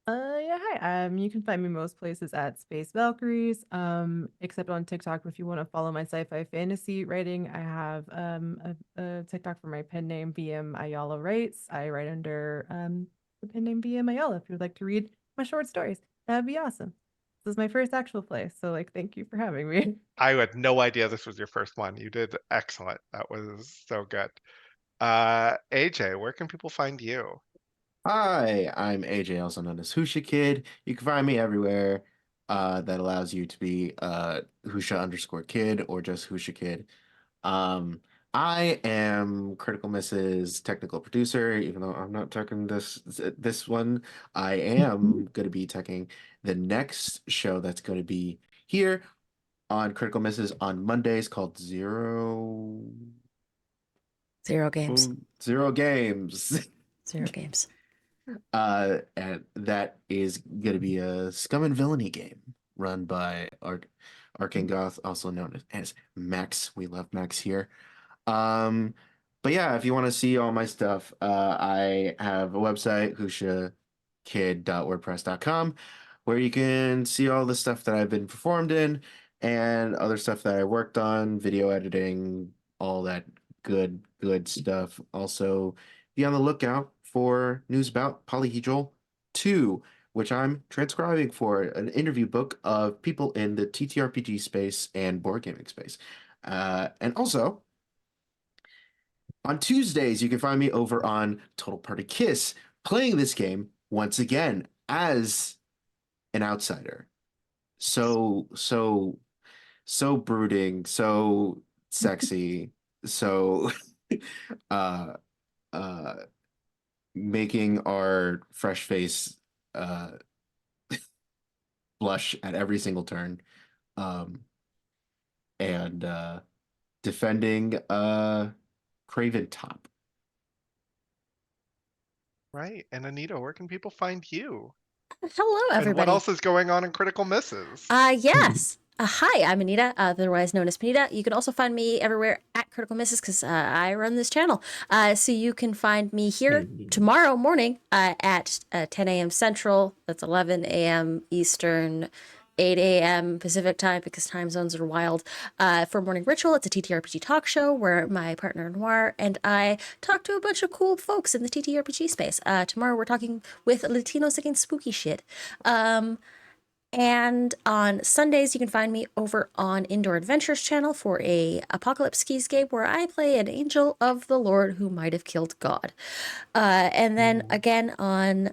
Yeah, hi. You can find me most places at Space Valkyries, except on TikTok if you want to follow my sci-fi fantasy writing. I have a TikTok for my pen name VM Ayala Writes. I write under the pen name VM Ayala if you'd like to read my short stories. That'd be awesome. This is my first actual play, so like thank you for having me. I had no idea this was your first one. You did excellent. That was so good. AJ, where can people find you? Hi, I'm AJ, also known as Husha Kid. You can find me everywhere that allows you to be Husha_kid or just Husha Kid. Um, I am Critical Miss's technical producer, even though I'm not teching this one. I am going to be teching the next show that's going to be here on Critical Misses on Mondays called Zero games. Zero Games. Zero games. And that is going to be a Scum and Villainy game run by Arcane Goth, also known as Max. We love Max here. But yeah, if you want to see all my stuff, I have a website, hushakid.wordpress.com, where you can see all the stuff that I've been performed in and other stuff that I worked on, video editing, all that good stuff. Also, be on the lookout for news about Polyhedral 2, which I'm transcribing for an interview book of people in the TTRPG space and board gaming space. And also, on Tuesdays, you can find me over on Total Party Kiss, playing this game once again as an outsider. So brooding, so sexy, so uh uh making our fresh face uh blush at every single turn. Um and defending Craven Top. Right. And Anita, where can people find you? Hello, And what everybody. else is going on in Critical Misses? Yes. Hi, I'm Anita, otherwise known as Panita. You can also find me everywhere at Critical Misses because I run this channel. So you can find me here tomorrow morning at 10 a.m. Central. That's 11 a.m. Eastern, 8 a.m. Pacific time because time zones are wild. For Morning Ritual, it's a TTRPG talk show where my partner Noir and I talk to a bunch of cool folks in the TTRPG space. Tomorrow we're talking with Latinos Against Spooky Shit. And on Sundays, you can find me over on Indoor Adventures channel for a Apocalypse Keys game where I play an angel of the Lord who might have killed God. And then again on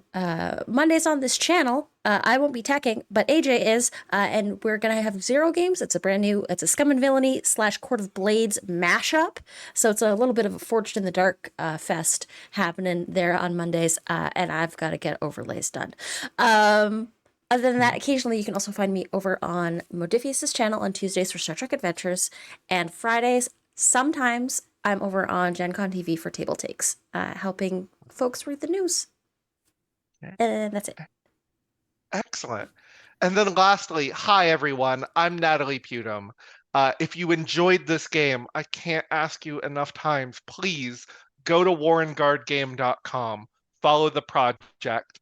Mondays on this channel, I won't be teching, but AJ is, and we're gonna have Zero Games. It's a Scum and Villainy / Court of Blades mashup. So it's a little bit of a Forged in the Dark fest happening there on Mondays, and I've got to get overlays done. Other than that, occasionally you can also find me over on Modifius's channel on Tuesdays for Star Trek Adventures, and Fridays, sometimes I'm over on Gen Con TV for Table Takes, helping folks read the news. And that's it. Excellent. And then lastly, hi everyone, I'm Natalie Putum. If you enjoyed this game, I can't ask you enough times, please go to warrenguardgame.com, follow the project,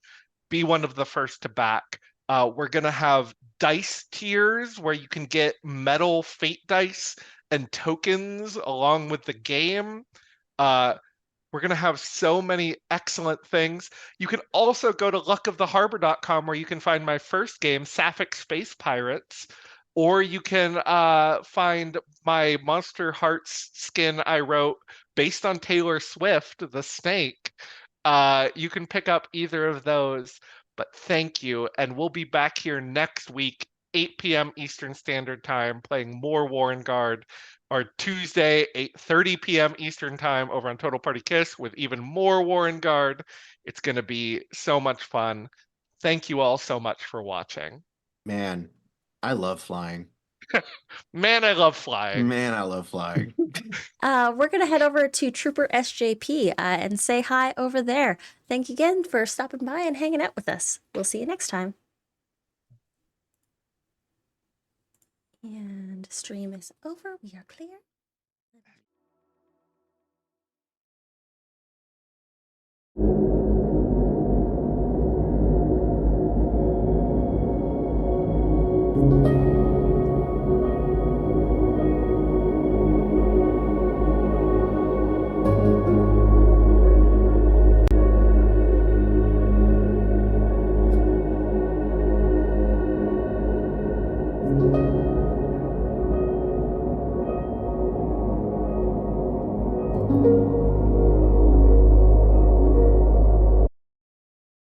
be one of the first to back. We're going to have dice tiers where you can get metal fate dice and tokens along with the game. We're going to have so many excellent things. You can also go to luckoftheharbor.com where you can find my first game, Sapphic Space Pirates, or you can find my Monster Hearts skin I wrote based on Taylor Swift, the Snake. You can pick up either of those, but thank you. And we'll be back here next week, 8 p.m. Eastern Standard Time, playing more Warrenguard, or Tuesday, 8:30 p.m. Eastern Time over on Total Party Kiss with even more Warrenguard. It's going to be so much fun. Thank you all so much for watching. Man, I love flying. Man, I love flying. Man, I love flying. We're going to head over to Trooper SJP and say hi over there. Thank you again for stopping by and hanging out with us. We'll see you next time. And stream is over. We are clear. you.